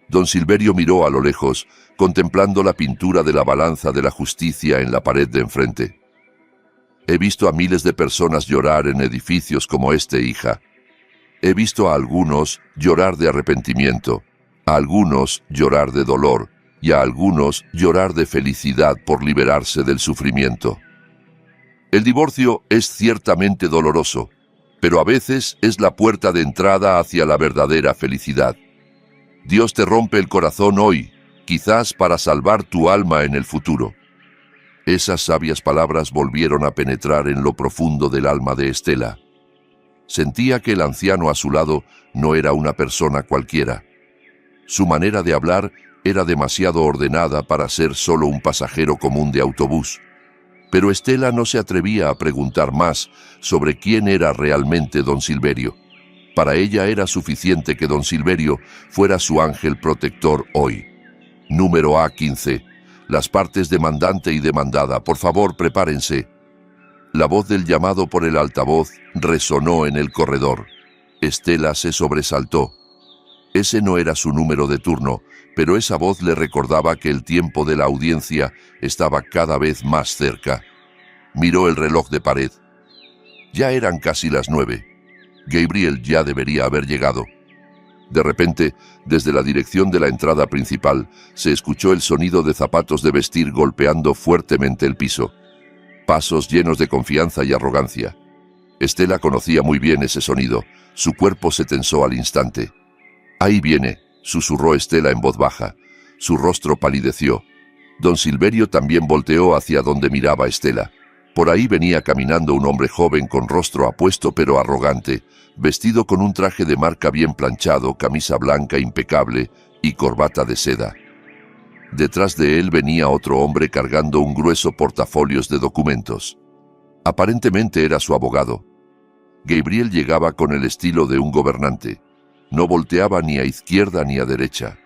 Don Silverio miró a lo lejos, contemplando la pintura de la balanza de la justicia en la pared de enfrente. «He visto a miles de personas llorar en edificios como este, hija. He visto a algunos llorar de arrepentimiento, a algunos llorar de dolor y a algunos llorar de felicidad por liberarse del sufrimiento. El divorcio es ciertamente doloroso, pero a veces es la puerta de entrada hacia la verdadera felicidad. Dios te rompe el corazón hoy, quizás para salvar tu alma en el futuro». Esas sabias palabras volvieron a penetrar en lo profundo del alma de Estela. Sentía que el anciano a su lado no era una persona cualquiera. Su manera de hablar era demasiado ordenada para ser solo un pasajero común de autobús. Pero Estela no se atrevía a preguntar más sobre quién era realmente don Silverio. Para ella era suficiente que don Silverio fuera su ángel protector hoy. Número A15. Las partes demandante y demandada, por favor, prepárense. La voz del llamado por el altavoz resonó en el corredor. Estela se sobresaltó. Ese no era su número de turno, pero esa voz le recordaba que el tiempo de la audiencia estaba cada vez más cerca. Miró el reloj de pared. Ya eran casi las 9. Gabriel ya debería haber llegado. De repente, desde la dirección de la entrada principal, se escuchó el sonido de zapatos de vestir golpeando fuertemente el piso. Pasos llenos de confianza y arrogancia. Estela conocía muy bien ese sonido. Su cuerpo se tensó al instante. «Ahí viene», susurró Estela en voz baja. Su rostro palideció. Don Silverio también volteó hacia donde miraba Estela. Por ahí venía caminando un hombre joven con rostro apuesto pero arrogante, vestido con un traje de marca bien planchado, camisa blanca impecable y corbata de seda. Detrás de él venía otro hombre cargando un grueso portafolios de documentos. Aparentemente era su abogado. Gabriel llegaba con el estilo de un gobernante. No volteaba ni a izquierda ni a derecha.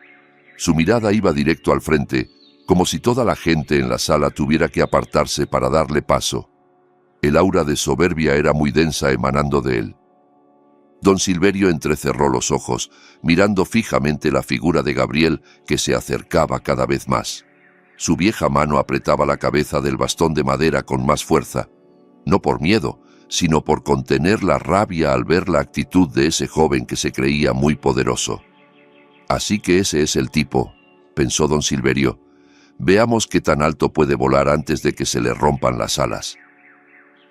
Su mirada iba directo al frente, como si toda la gente en la sala tuviera que apartarse para darle paso. El aura de soberbia era muy densa emanando de él. Don Silverio entrecerró los ojos, mirando fijamente la figura de Gabriel que se acercaba cada vez más. Su vieja mano apretaba la cabeza del bastón de madera con más fuerza, no por miedo, sino por contener la rabia al ver la actitud de ese joven que se creía muy poderoso. «Así que ese es el tipo», pensó don Silverio. «Veamos qué tan alto puede volar antes de que se le rompan las alas».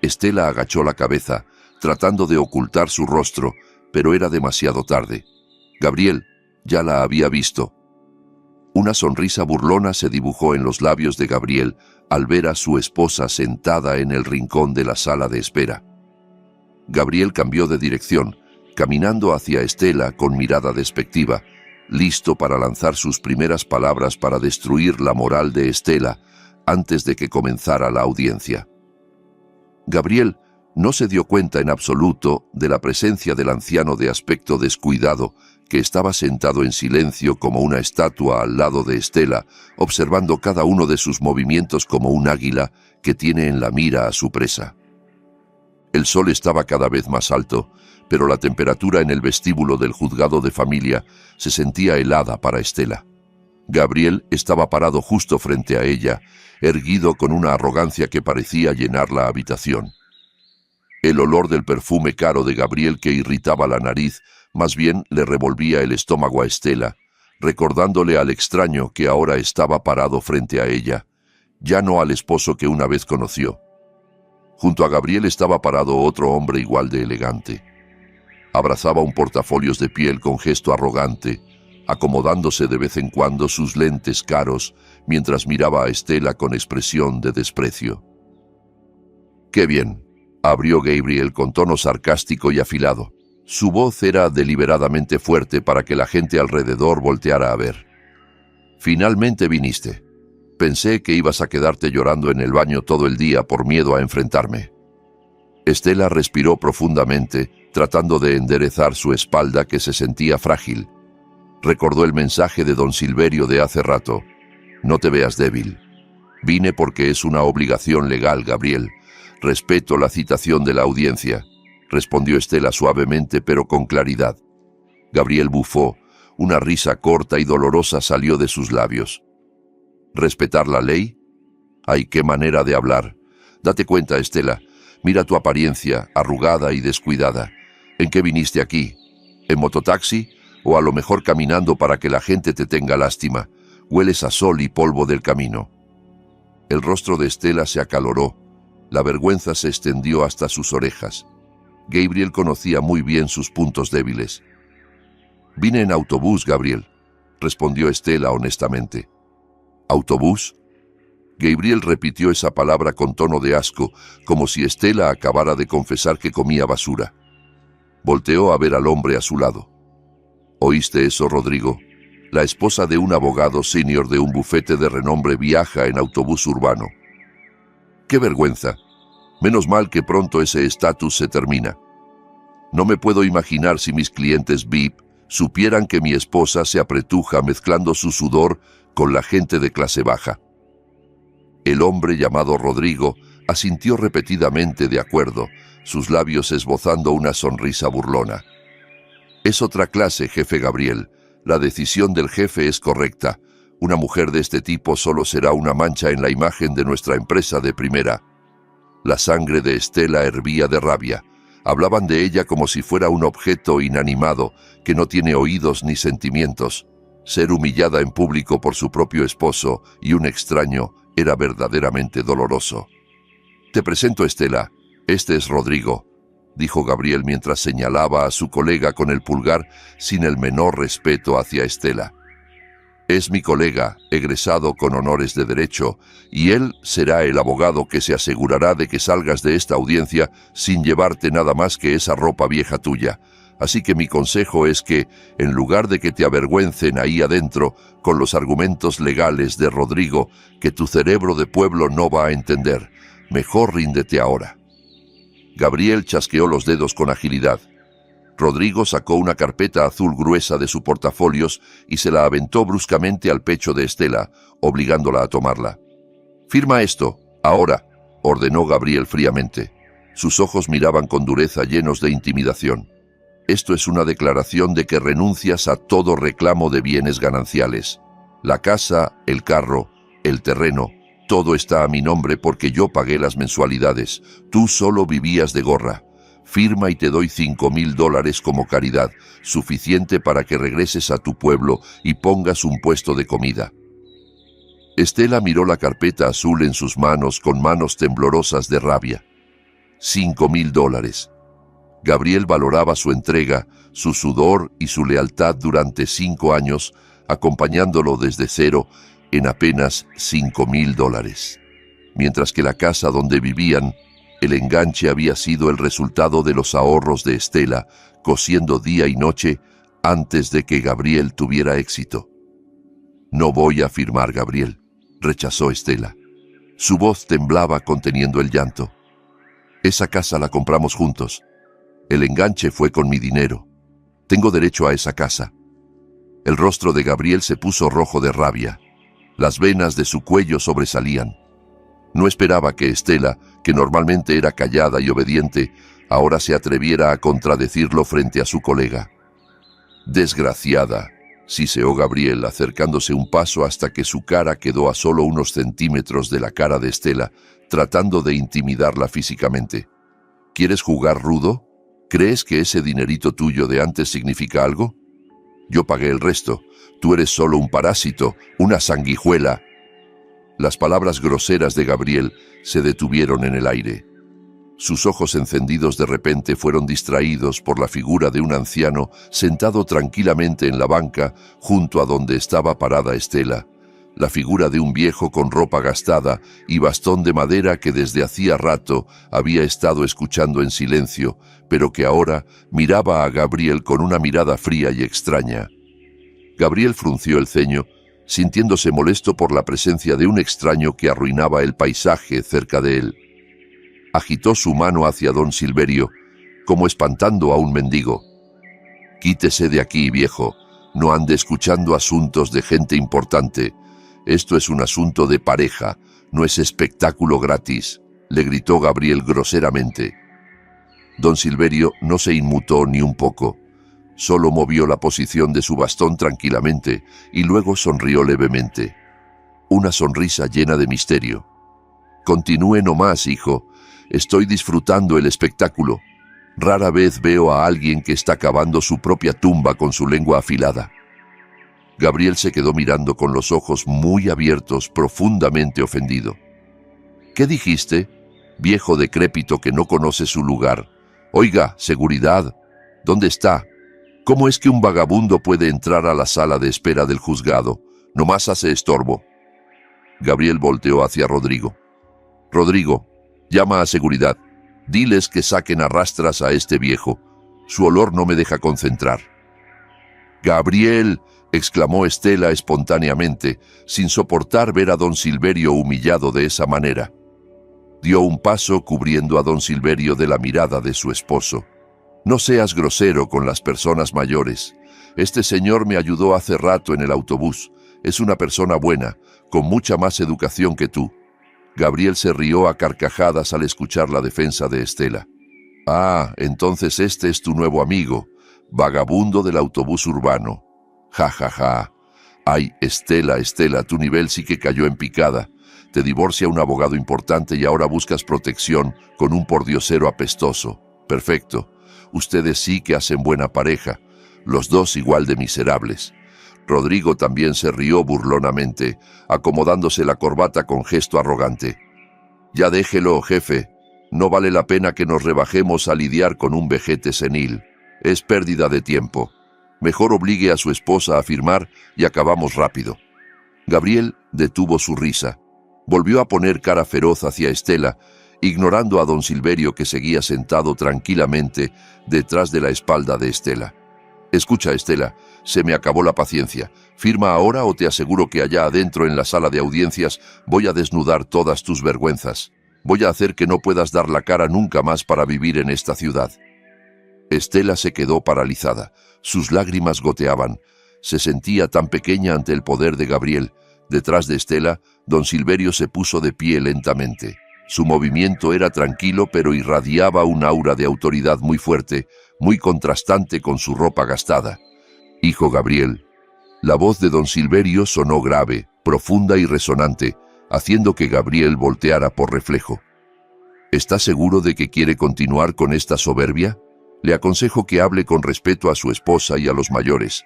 Estela agachó la cabeza, tratando de ocultar su rostro, pero era demasiado tarde. Gabriel ya la había visto. Una sonrisa burlona se dibujó en los labios de Gabriel al ver a su esposa sentada en el rincón de la sala de espera. Gabriel cambió de dirección, caminando hacia Estela con mirada despectiva, listo para lanzar sus primeras palabras para destruir la moral de Estela antes de que comenzara la audiencia. Gabriel no se dio cuenta en absoluto de la presencia del anciano de aspecto descuidado que estaba sentado en silencio como una estatua al lado de Estela, observando cada uno de sus movimientos como un águila que tiene en la mira a su presa. El sol estaba cada vez más alto, pero la temperatura en el vestíbulo del juzgado de familia se sentía helada para Estela. Gabriel estaba parado justo frente a ella, erguido con una arrogancia que parecía llenar la habitación. El olor del perfume caro de Gabriel que irritaba la nariz, más bien le revolvía el estómago a Estela, recordándole al extraño que ahora estaba parado frente a ella, ya no al esposo que una vez conoció. Junto a Gabriel estaba parado otro hombre igual de elegante. Abrazaba un portafolios de piel con gesto arrogante, acomodándose de vez en cuando sus lentes caros mientras miraba a Estela con expresión de desprecio. «¡Qué bien!», abrió Gabriel con tono sarcástico y afilado. Su voz era deliberadamente fuerte para que la gente alrededor volteara a ver. «Finalmente viniste. Pensé que ibas a quedarte llorando en el baño todo el día por miedo a enfrentarme». Estela respiró profundamente, tratando de enderezar su espalda que se sentía frágil. Recordó el mensaje de don Silverio de hace rato. «No te veas débil. Vine porque es una obligación legal, Gabriel. Respeto la citación de la audiencia», respondió Estela suavemente pero con claridad. Gabriel bufó. Una risa corta y dolorosa salió de sus labios. ¿Respetar la ley? ¡Ay, qué manera de hablar! Date cuenta, Estela. Mira tu apariencia, arrugada y descuidada. ¿En qué viniste aquí? ¿En mototaxi? ¿O a lo mejor caminando para que la gente te tenga lástima? Hueles a sol y polvo del camino. El rostro de Estela se acaloró. La vergüenza se extendió hasta sus orejas. Gabriel conocía muy bien sus puntos débiles. «Vine en autobús, Gabriel», respondió Estela honestamente. «¿Autobús?». Gabriel repitió esa palabra con tono de asco, como si Estela acabara de confesar que comía basura. Volteó a ver al hombre a su lado. «¿Oíste eso, Rodrigo? La esposa de un abogado senior de un bufete de renombre viaja en autobús urbano. ¡Qué vergüenza! Menos mal que pronto ese estatus se termina. No me puedo imaginar si mis clientes VIP supieran que mi esposa se apretuja mezclando su sudor con la gente de clase baja». El hombre llamado Rodrigo asintió repetidamente de acuerdo, sus labios esbozando una sonrisa burlona. «Es otra clase, jefe Gabriel. La decisión del jefe es correcta. Una mujer de este tipo solo será una mancha en la imagen de nuestra empresa de primera». La sangre de Estela hervía de rabia. Hablaban de ella como si fuera un objeto inanimado, que no tiene oídos ni sentimientos. Ser humillada en público por su propio esposo y un extraño era verdaderamente doloroso. «Te presento, Estela. Este es Rodrigo», dijo Gabriel mientras señalaba a su colega con el pulgar sin el menor respeto hacia Estela. «Es mi colega, egresado con honores de derecho, y él será el abogado que se asegurará de que salgas de esta audiencia sin llevarte nada más que esa ropa vieja tuya. Así que mi consejo es que, en lugar de que te avergüencen ahí adentro con los argumentos legales de Rodrigo que tu cerebro de pueblo no va a entender, mejor ríndete ahora». Gabriel chasqueó los dedos con agilidad. Rodrigo sacó una carpeta azul gruesa de su portafolios y se la aventó bruscamente al pecho de Estela, obligándola a tomarla. «Firma esto, ahora», ordenó Gabriel fríamente. Sus ojos miraban con dureza, llenos de intimidación. «Esto es una declaración de que renuncias a todo reclamo de bienes gananciales. La casa, el carro, el terreno, todo está a mi nombre porque yo pagué las mensualidades. Tú solo vivías de gorra. Firma y te doy $5,000 como caridad, suficiente para que regreses a tu pueblo y pongas un puesto de comida». Estela miró la carpeta azul en sus manos con manos temblorosas de rabia. $5,000. Gabriel valoraba su entrega, su sudor y su lealtad durante 5 años, acompañándolo desde cero en apenas $5,000. Mientras que la casa donde vivían, el enganche había sido el resultado de los ahorros de Estela, cosiendo día y noche antes de que Gabriel tuviera éxito. «No voy a firmar, Gabriel», rechazó Estela. Su voz temblaba conteniendo el llanto. «Esa casa la compramos juntos. El enganche fue con mi dinero. Tengo derecho a esa casa». El rostro de Gabriel se puso rojo de rabia. Las venas de su cuello sobresalían. No esperaba que Estela, que normalmente era callada y obediente, ahora se atreviera a contradecirlo frente a su colega. «Desgraciada», siseó Gabriel, acercándose un paso hasta que su cara quedó a solo unos centímetros de la cara de Estela, tratando de intimidarla físicamente. «¿Quieres jugar rudo? ¿Crees que ese dinerito tuyo de antes significa algo? Yo pagué el resto. Tú eres solo un parásito, una sanguijuela». Las palabras groseras de Gabriel se detuvieron en el aire. Sus ojos encendidos de repente fueron distraídos por la figura de un anciano sentado tranquilamente en la banca junto a donde estaba parada Estela, la figura de un viejo con ropa gastada y bastón de madera que desde hacía rato había estado escuchando en silencio, pero que ahora miraba a Gabriel con una mirada fría y extraña. Gabriel frunció el ceño, sintiéndose molesto por la presencia de un extraño que arruinaba el paisaje cerca de él. Agitó su mano hacia don Silverio, como espantando a un mendigo. «Quítese de aquí, viejo. No ande escuchando asuntos de gente importante. Esto es un asunto de pareja, no es espectáculo gratis», le gritó Gabriel groseramente. Don Silverio no se inmutó ni un poco. Solo movió la posición de su bastón tranquilamente y luego sonrió levemente. Una sonrisa llena de misterio. «Continúe nomás, hijo. Estoy disfrutando el espectáculo. Rara vez veo a alguien que está cavando su propia tumba con su lengua afilada». Gabriel se quedó mirando con los ojos muy abiertos, profundamente ofendido. «¿Qué dijiste? Viejo decrépito que no conoce su lugar. Oiga, seguridad. ¿Dónde está? ¿Cómo es que un vagabundo puede entrar a la sala de espera del juzgado? Nomás hace estorbo». Gabriel volteó hacia Rodrigo. «Rodrigo, llama a seguridad. Diles que saquen a rastras a este viejo. Su olor no me deja concentrar». «Gabriel», exclamó Estela espontáneamente, sin soportar ver a don Silverio humillado de esa manera. Dio un paso cubriendo a don Silverio de la mirada de su esposo. «No seas grosero con las personas mayores. Este señor me ayudó hace rato en el autobús. Es una persona buena, con mucha más educación que tú». Gabriel se rió a carcajadas al escuchar la defensa de Estela. «Ah, entonces este es tu nuevo amigo, vagabundo del autobús urbano. Ja, ja, ja. Ay, Estela, Estela, tu nivel sí que cayó en picada. Te divorcia un abogado importante y ahora buscas protección con un pordiosero apestoso. Perfecto. Ustedes sí que hacen buena pareja, los dos igual de miserables». Rodrigo también se rió burlonamente, acomodándose la corbata con gesto arrogante. «Ya déjelo, jefe. No vale la pena que nos rebajemos a lidiar con un vejete senil. Es pérdida de tiempo. Mejor obligue a su esposa a firmar y acabamos rápido». Gabriel detuvo su risa. Volvió a poner cara feroz hacia Estela, ignorando a don Silverio que seguía sentado tranquilamente detrás de la espalda de Estela. «Escucha, Estela, se me acabó la paciencia. Firma ahora o te aseguro que allá adentro en la sala de audiencias voy a desnudar todas tus vergüenzas. Voy a hacer que no puedas dar la cara nunca más para vivir en esta ciudad». Estela se quedó paralizada. Sus lágrimas goteaban. Se sentía tan pequeña ante el poder de Gabriel. Detrás de Estela, don Silverio se puso de pie lentamente. Su movimiento era tranquilo, pero irradiaba un aura de autoridad muy fuerte, muy contrastante con su ropa gastada. «Hijo Gabriel». La voz de don Silverio sonó grave, profunda y resonante, haciendo que Gabriel volteara por reflejo. «¿Está seguro de que quiere continuar con esta soberbia? Le aconsejo que hable con respeto a su esposa y a los mayores,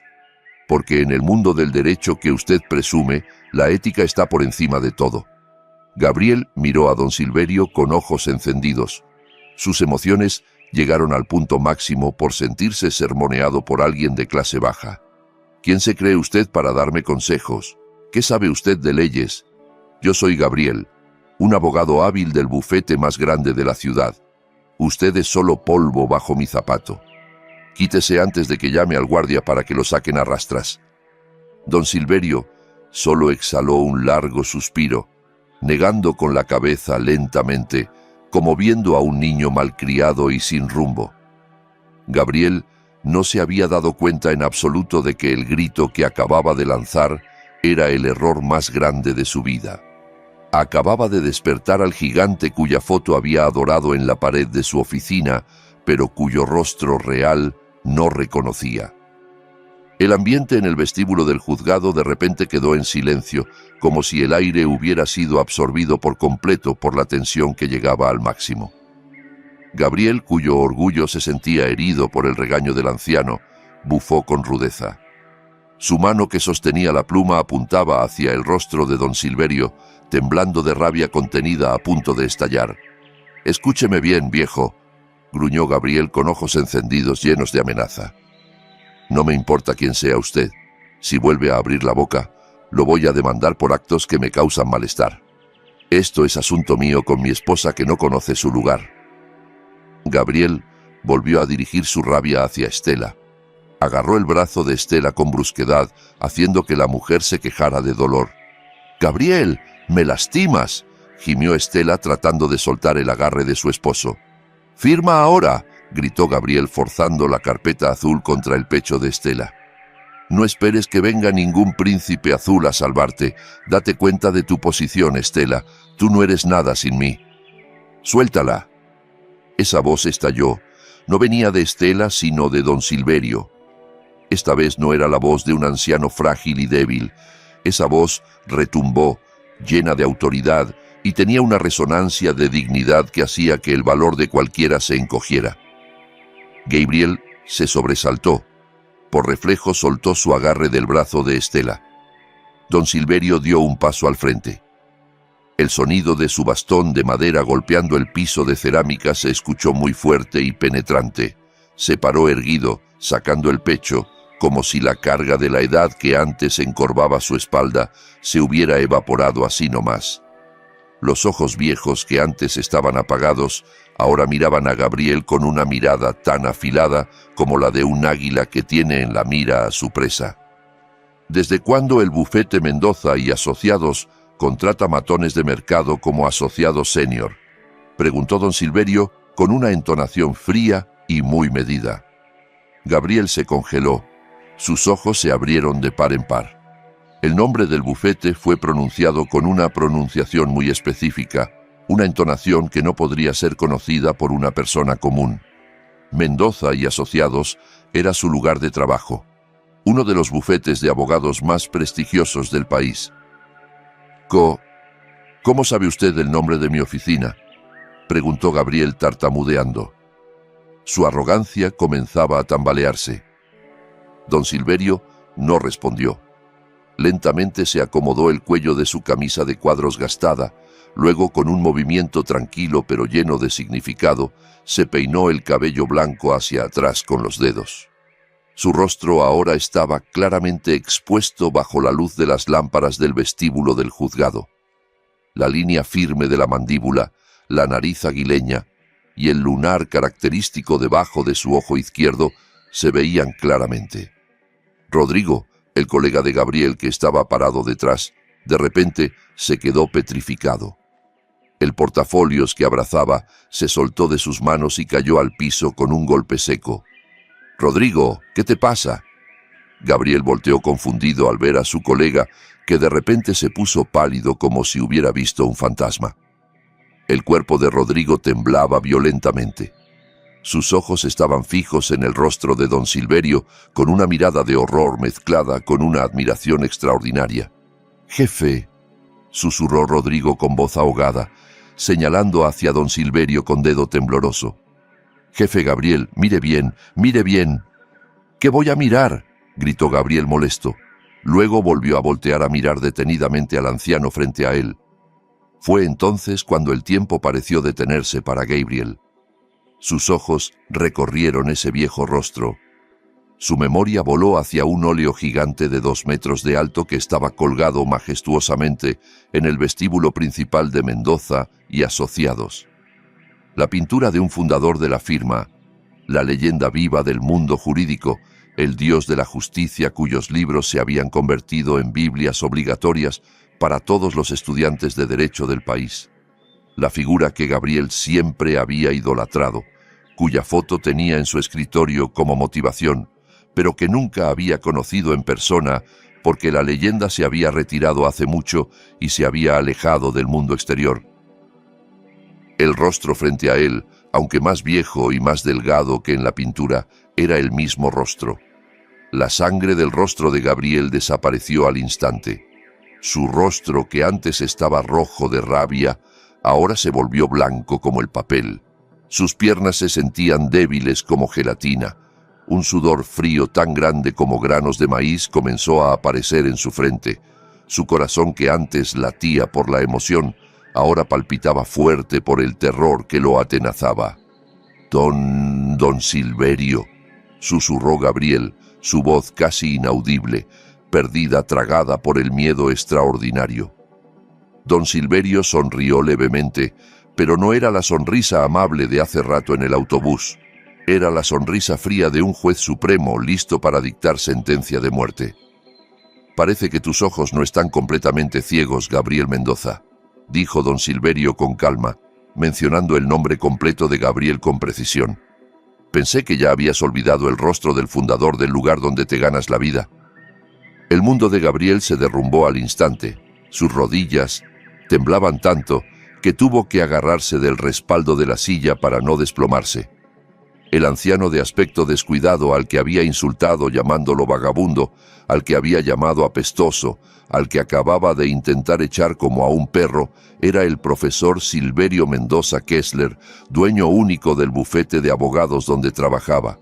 porque en el mundo del derecho que usted presume, la ética está por encima de todo». Gabriel miró a don Silverio con ojos encendidos. Sus emociones llegaron al punto máximo por sentirse sermoneado por alguien de clase baja. «¿Quién se cree usted para darme consejos? ¿Qué sabe usted de leyes? Yo soy Gabriel, un abogado hábil del bufete más grande de la ciudad. Usted es solo polvo bajo mi zapato. Quítese antes de que llame al guardia para que lo saquen a rastras». Don Silverio solo exhaló un largo suspiro, negando con la cabeza lentamente, como viendo a un niño malcriado y sin rumbo. Gabriel no se había dado cuenta en absoluto de que el grito que acababa de lanzar era el error más grande de su vida. Acababa de despertar al gigante cuya foto había adorado en la pared de su oficina, pero cuyo rostro real no reconocía. El ambiente en el vestíbulo del juzgado de repente quedó en silencio, como si el aire hubiera sido absorbido por completo por la tensión que llegaba al máximo. Gabriel, cuyo orgullo se sentía herido por el regaño del anciano, bufó con rudeza. Su mano que sostenía la pluma apuntaba hacia el rostro de don Silverio, temblando de rabia contenida a punto de estallar. Escúcheme bien, viejo, gruñó Gabriel con ojos encendidos llenos de amenaza. No me importa quién sea usted. Si vuelve a abrir la boca, lo voy a demandar por actos que me causan malestar. Esto es asunto mío con mi esposa que no conoce su lugar. Gabriel volvió a dirigir su rabia hacia Estela. Agarró el brazo de Estela con brusquedad, haciendo que la mujer se quejara de dolor. «¡Gabriel, me lastimas!», gimió Estela tratando de soltar el agarre de su esposo. «¡Firma ahora!», gritó Gabriel forzando la carpeta azul contra el pecho de Estela. «No esperes que venga ningún príncipe azul a salvarte. Date cuenta de tu posición, Estela. Tú no eres nada sin mí». «Suéltala». Esa voz estalló. No venía de Estela, sino de don Silverio. Esta vez no era la voz de un anciano frágil y débil. Esa voz retumbó, llena de autoridad, y tenía una resonancia de dignidad que hacía que el valor de cualquiera se encogiera. Gabriel se sobresaltó. Por reflejo soltó su agarre del brazo de Estela. Don Silverio dio un paso al frente. El sonido de su bastón de madera golpeando el piso de cerámica se escuchó muy fuerte y penetrante. Se paró erguido, sacando el pecho, como si la carga de la edad que antes encorvaba su espalda se hubiera evaporado así nomás. Los ojos viejos que antes estaban apagados, ahora miraban a Gabriel con una mirada tan afilada como la de un águila que tiene en la mira a su presa. ¿Desde cuándo el bufete Mendoza y Asociados contrata matones de mercado como asociado senior?, preguntó don Silverio con una entonación fría y muy medida. Gabriel se congeló. Sus ojos se abrieron de par en par. El nombre del bufete fue pronunciado con una pronunciación muy específica, una entonación que no podría ser conocida por una persona común. Mendoza y Asociados era su lugar de trabajo, uno de los bufetes de abogados más prestigiosos del país. ¿Cómo sabe usted el nombre de mi oficina?, preguntó Gabriel tartamudeando. Su arrogancia comenzaba a tambalearse. Don Silverio no respondió. Lentamente se acomodó el cuello de su camisa de cuadros gastada, luego con un movimiento tranquilo pero lleno de significado, se peinó el cabello blanco hacia atrás con los dedos. Su rostro ahora estaba claramente expuesto bajo la luz de las lámparas del vestíbulo del juzgado. La línea firme de la mandíbula, la nariz aguileña y el lunar característico debajo de su ojo izquierdo se veían claramente. Rodrigo, el colega de Gabriel que estaba parado detrás, de repente se quedó petrificado. El portafolios que abrazaba se soltó de sus manos y cayó al piso con un golpe seco. «Rodrigo, ¿qué te pasa?». Gabriel volteó confundido al ver a su colega, que de repente se puso pálido como si hubiera visto un fantasma. El cuerpo de Rodrigo temblaba violentamente. Sus ojos estaban fijos en el rostro de don Silverio, con una mirada de horror mezclada con una admiración extraordinaria. «Jefe», susurró Rodrigo con voz ahogada, señalando hacia don Silverio con dedo tembloroso. «Jefe Gabriel, mire bien, mire bien». «¿Qué voy a mirar?», gritó Gabriel molesto. Luego volvió a voltear a mirar detenidamente al anciano frente a él. Fue entonces cuando el tiempo pareció detenerse para Gabriel. Sus ojos recorrieron ese viejo rostro. Su memoria voló hacia un óleo gigante de 2 metros de alto que estaba colgado majestuosamente en el vestíbulo principal de Mendoza y Asociados. La pintura de un fundador de la firma, la leyenda viva del mundo jurídico, el dios de la justicia cuyos libros se habían convertido en Biblias obligatorias para todos los estudiantes de derecho del país. La figura que Gabriel siempre había idolatrado, cuya foto tenía en su escritorio como motivación, pero que nunca había conocido en persona porque la leyenda se había retirado hace mucho y se había alejado del mundo exterior. El rostro frente a él, aunque más viejo y más delgado que en la pintura, era el mismo rostro. La sangre del rostro de Gabriel desapareció al instante. Su rostro, que antes estaba rojo de rabia, ahora se volvió blanco como el papel. Sus piernas se sentían débiles como gelatina. Un sudor frío tan grande como granos de maíz comenzó a aparecer en su frente. Su corazón, que antes latía por la emoción, Ahora palpitaba fuerte por el terror que lo atenazaba. Don Silverio, susurró Gabriel, su voz casi inaudible, perdida, tragada por el miedo extraordinario. Don Silverio sonrió levemente, pero no era la sonrisa amable de hace rato en el autobús. Era la sonrisa fría de un juez supremo listo para dictar sentencia de muerte. Parece que tus ojos no están completamente ciegos, Gabriel Mendoza, dijo don Silverio con calma, mencionando el nombre completo de Gabriel con precisión. Pensé que ya habías olvidado el rostro del fundador del lugar donde te ganas la vida. El mundo de Gabriel se derrumbó al instante. Sus rodillas temblaban tanto que tuvo que agarrarse del respaldo de la silla para no desplomarse. El anciano de aspecto descuidado al que había insultado llamándolo vagabundo, al que había llamado apestoso, al que acababa de intentar echar como a un perro, era el profesor Silverio Mendoza Kessler, dueño único del bufete de abogados donde trabajaba,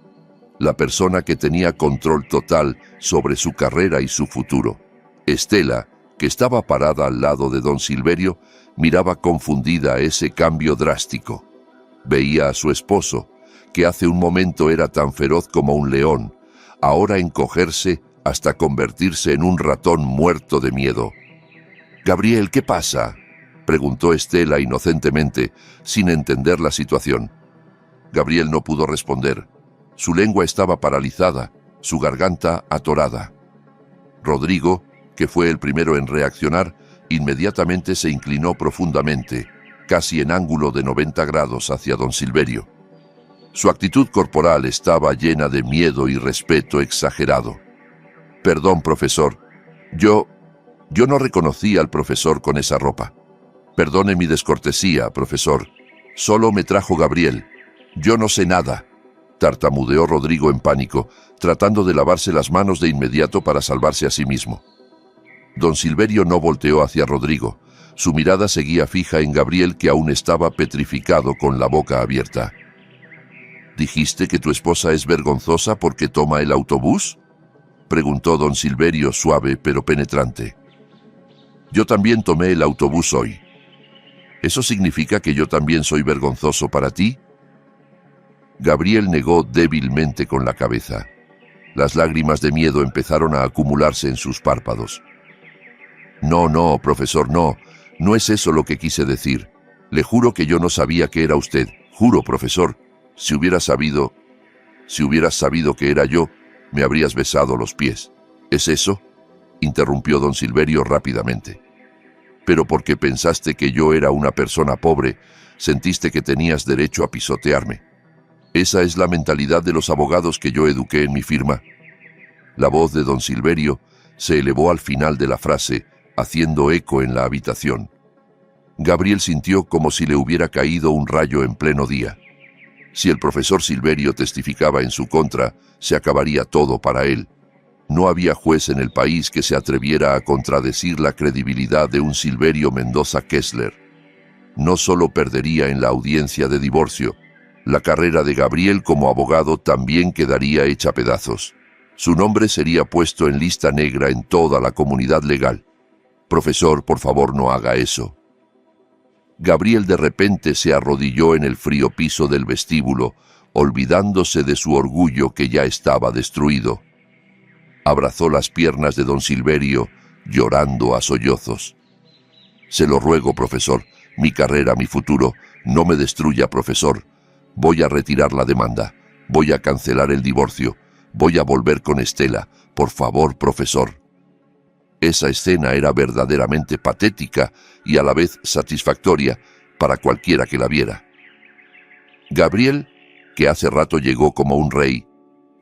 la persona que tenía control total sobre su carrera y su futuro. Estela, que estaba parada al lado de don Silverio, miraba confundida ese cambio drástico. Veía a su esposo, que hace un momento era tan feroz como un león, ahora encogerse hasta convertirse en un ratón muerto de miedo. «Gabriel, ¿qué pasa?», preguntó Estela inocentemente, sin entender la situación. Gabriel no pudo responder. Su lengua estaba paralizada, su garganta atorada. Rodrigo, que fue el primero en reaccionar, inmediatamente se inclinó profundamente, casi en ángulo de 90 grados hacia don Silverio. Su actitud corporal estaba llena de miedo y respeto exagerado. «Perdón, profesor. Yo no reconocí al profesor con esa ropa. Perdone mi descortesía, profesor. Solo me trajo Gabriel. Yo no sé nada», tartamudeó Rodrigo en pánico, tratando de lavarse las manos de inmediato para salvarse a sí mismo. Don Silverio no volteó hacia Rodrigo. Su mirada seguía fija en Gabriel, que aún estaba petrificado con la boca abierta. «¿Dijiste que tu esposa es vergonzosa porque toma el autobús?», preguntó don Silverio suave pero penetrante. «Yo también tomé el autobús hoy. ¿Eso significa que yo también soy vergonzoso para ti?». Gabriel negó débilmente con la cabeza. Las lágrimas de miedo empezaron a acumularse en sus párpados. «No, profesor, no es eso lo que quise decir. Le juro que yo no sabía que era usted. Juro, profesor. Si hubieras sabido que era yo, me habrías besado los pies». «¿Es eso?», interrumpió don Silverio rápidamente. «Pero porque pensaste que yo era una persona pobre, sentiste que tenías derecho a pisotearme. Esa es la mentalidad de los abogados que yo eduqué en mi firma». La voz de don Silverio se elevó al final de la frase, haciendo eco en la habitación. Gabriel sintió como si le hubiera caído un rayo en pleno día. Si el profesor Silverio testificaba en su contra, se acabaría todo para él. No había juez en el país que se atreviera a contradecir la credibilidad de un Silverio Mendoza Kessler. No solo perdería en la audiencia de divorcio, la carrera de Gabriel como abogado también quedaría hecha pedazos. Su nombre sería puesto en lista negra en toda la comunidad legal. «Profesor, por favor, no haga eso». Gabriel de repente se arrodilló en el frío piso del vestíbulo, olvidándose de su orgullo que ya estaba destruido. Abrazó las piernas de don Silverio, llorando a sollozos. «Se lo ruego, profesor, mi carrera, mi futuro, no me destruya, profesor. Voy a retirar la demanda, voy a cancelar el divorcio, voy a volver con Estela, por favor, profesor». Esa escena era verdaderamente patética y a la vez satisfactoria para cualquiera que la viera. Gabriel, que hace rato llegó como un rey,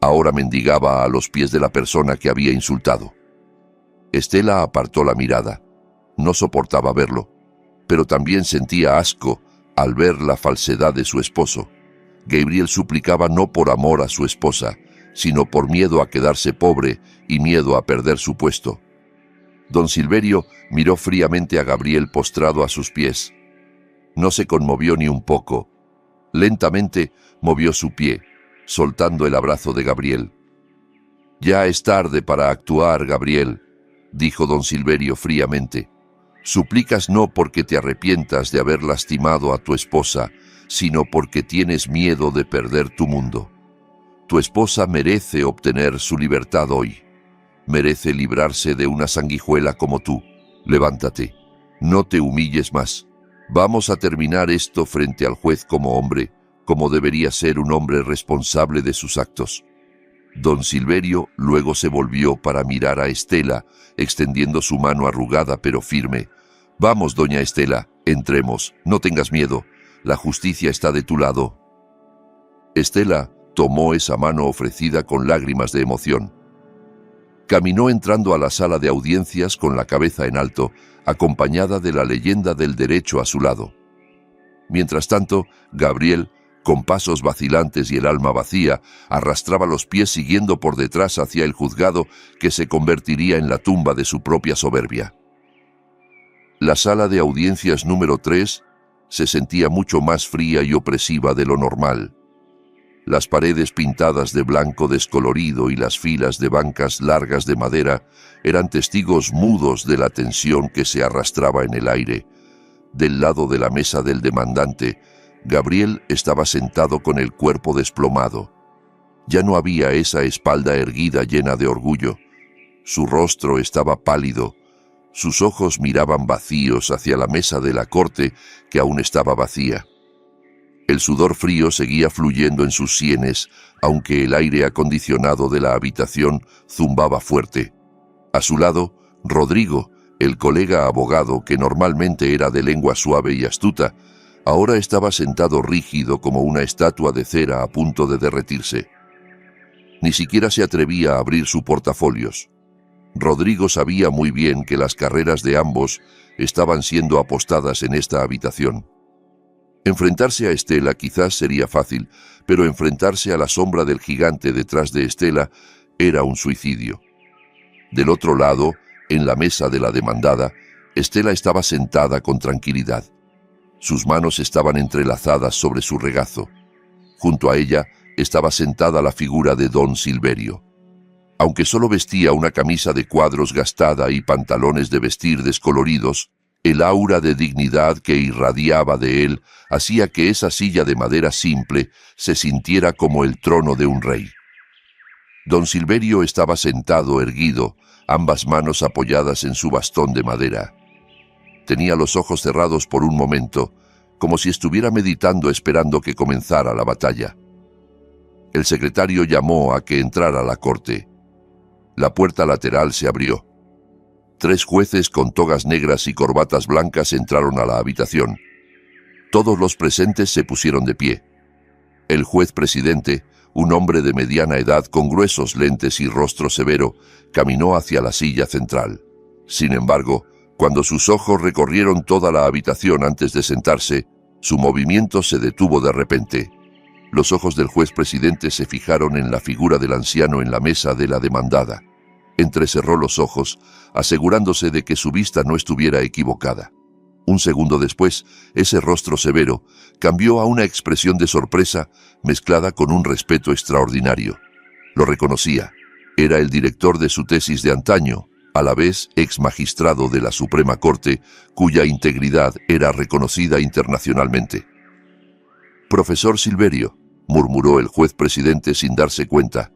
ahora mendigaba a los pies de la persona que había insultado. Estela apartó la mirada. No soportaba verlo, pero también sentía asco al ver la falsedad de su esposo. Gabriel suplicaba no por amor a su esposa, sino por miedo a quedarse pobre y miedo a perder su puesto. Don Silverio miró fríamente a Gabriel postrado a sus pies. No se conmovió ni un poco. Lentamente movió su pie, soltando el abrazo de Gabriel. «Ya es tarde para actuar, Gabriel», dijo don Silverio fríamente. Suplicas no porque te arrepientas de haber lastimado a tu esposa, sino porque tienes miedo de perder tu mundo. Tu esposa merece obtener su libertad hoy. Merece librarse de una sanguijuela como tú. Levántate. No te humilles más. Vamos a terminar esto frente al juez como hombre, como debería ser un hombre responsable de sus actos. Don Silverio luego se volvió para mirar a Estela, extendiendo su mano arrugada pero firme. Vamos, doña Estela, entremos, no tengas miedo, la justicia está de tu lado. Estela tomó esa mano ofrecida con lágrimas de emoción. Caminó entrando a la sala de audiencias con la cabeza en alto, acompañada de la leyenda del derecho a su lado. Mientras tanto, Gabriel, con pasos vacilantes y el alma vacía, arrastraba los pies siguiendo por detrás hacia el juzgado que se convertiría en la tumba de su propia soberbia. La sala de audiencias número 3 se sentía mucho más fría y opresiva de lo normal. Las paredes pintadas de blanco descolorido y las filas de bancas largas de madera eran testigos mudos de la tensión que se arrastraba en el aire. Del lado de la mesa del demandante, Gabriel estaba sentado con el cuerpo desplomado. Ya no había esa espalda erguida llena de orgullo. Su rostro estaba pálido. Sus ojos miraban vacíos hacia la mesa de la corte que aún estaba vacía. El sudor frío seguía fluyendo en sus sienes, aunque el aire acondicionado de la habitación zumbaba fuerte. A su lado, Rodrigo, el colega abogado que normalmente era de lengua suave y astuta, ahora estaba sentado rígido como una estatua de cera a punto de derretirse. Ni siquiera se atrevía a abrir su portafolios. Rodrigo sabía muy bien que las carreras de ambos estaban siendo apostadas en esta habitación. Enfrentarse a Estela quizás sería fácil, pero enfrentarse a la sombra del gigante detrás de Estela era un suicidio. Del otro lado, en la mesa de la demandada, Estela estaba sentada con tranquilidad. Sus manos estaban entrelazadas sobre su regazo. Junto a ella estaba sentada la figura de don Silverio. Aunque solo vestía una camisa de cuadros gastada y pantalones de vestir descoloridos, el aura de dignidad que irradiaba de él hacía que esa silla de madera simple se sintiera como el trono de un rey. Don Silverio estaba sentado erguido, ambas manos apoyadas en su bastón de madera. Tenía los ojos cerrados por un momento, como si estuviera meditando esperando que comenzara la batalla. El secretario llamó a que entrara a la corte. La puerta lateral se abrió. 3 jueces con togas negras y corbatas blancas entraron a la habitación. Todos los presentes se pusieron de pie. El juez presidente, un hombre de mediana edad con gruesos lentes y rostro severo, caminó hacia la silla central. Sin embargo, cuando sus ojos recorrieron toda la habitación antes de sentarse, su movimiento se detuvo de repente. Los ojos del juez presidente se fijaron en la figura del anciano en la mesa de la demandada. Entrecerró los ojos, asegurándose de que su vista no estuviera equivocada. Un segundo después, ese rostro severo cambió a una expresión de sorpresa mezclada con un respeto extraordinario. Lo reconocía. Era el director de su tesis de antaño, a la vez ex magistrado de la Suprema Corte, cuya integridad era reconocida internacionalmente. «Profesor Silverio», murmuró el juez presidente sin darse cuenta.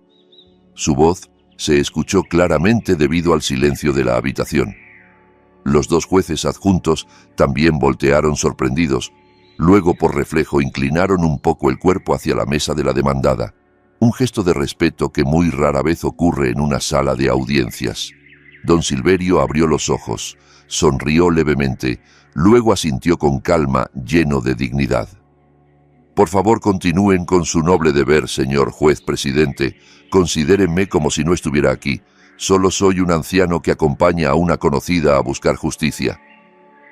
Su voz se escuchó claramente debido al silencio de la habitación. Los 2 jueces adjuntos también voltearon sorprendidos. Luego, por reflejo, inclinaron un poco el cuerpo hacia la mesa de la demandada, un gesto de respeto que muy rara vez ocurre en una sala de audiencias. Don Silverio abrió los ojos, sonrió levemente, luego asintió con calma, lleno de dignidad. «Por favor, continúen con su noble deber, señor juez presidente. Considérenme como si no estuviera aquí. Solo soy un anciano que acompaña a una conocida a buscar justicia».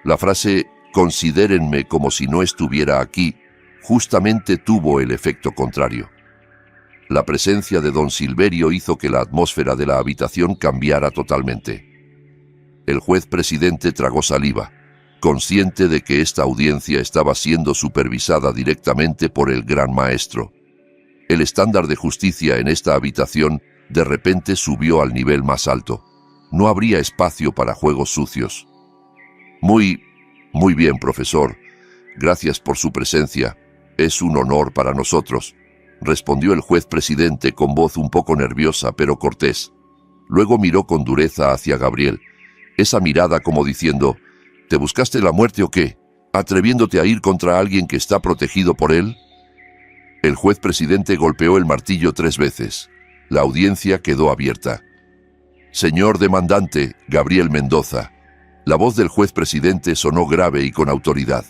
La frase «considérenme como si no estuviera aquí» justamente tuvo el efecto contrario. La presencia de don Silverio hizo que la atmósfera de la habitación cambiara totalmente. El juez presidente tragó saliva, consciente de que esta audiencia estaba siendo supervisada directamente por el gran maestro. El estándar de justicia en esta habitación de repente subió al nivel más alto. No habría espacio para juegos sucios. Muy bien, profesor. Gracias por su presencia. Es un honor para nosotros, respondió el juez presidente con voz un poco nerviosa pero cortés. Luego miró con dureza hacia Gabriel. Esa mirada como diciendo, ¿te buscaste la muerte o qué? ¿Atreviéndote a ir contra alguien que está protegido por él? El juez presidente golpeó el martillo 3 veces. La audiencia quedó abierta. Señor demandante, Gabriel Mendoza. La voz del juez presidente sonó grave y con autoridad.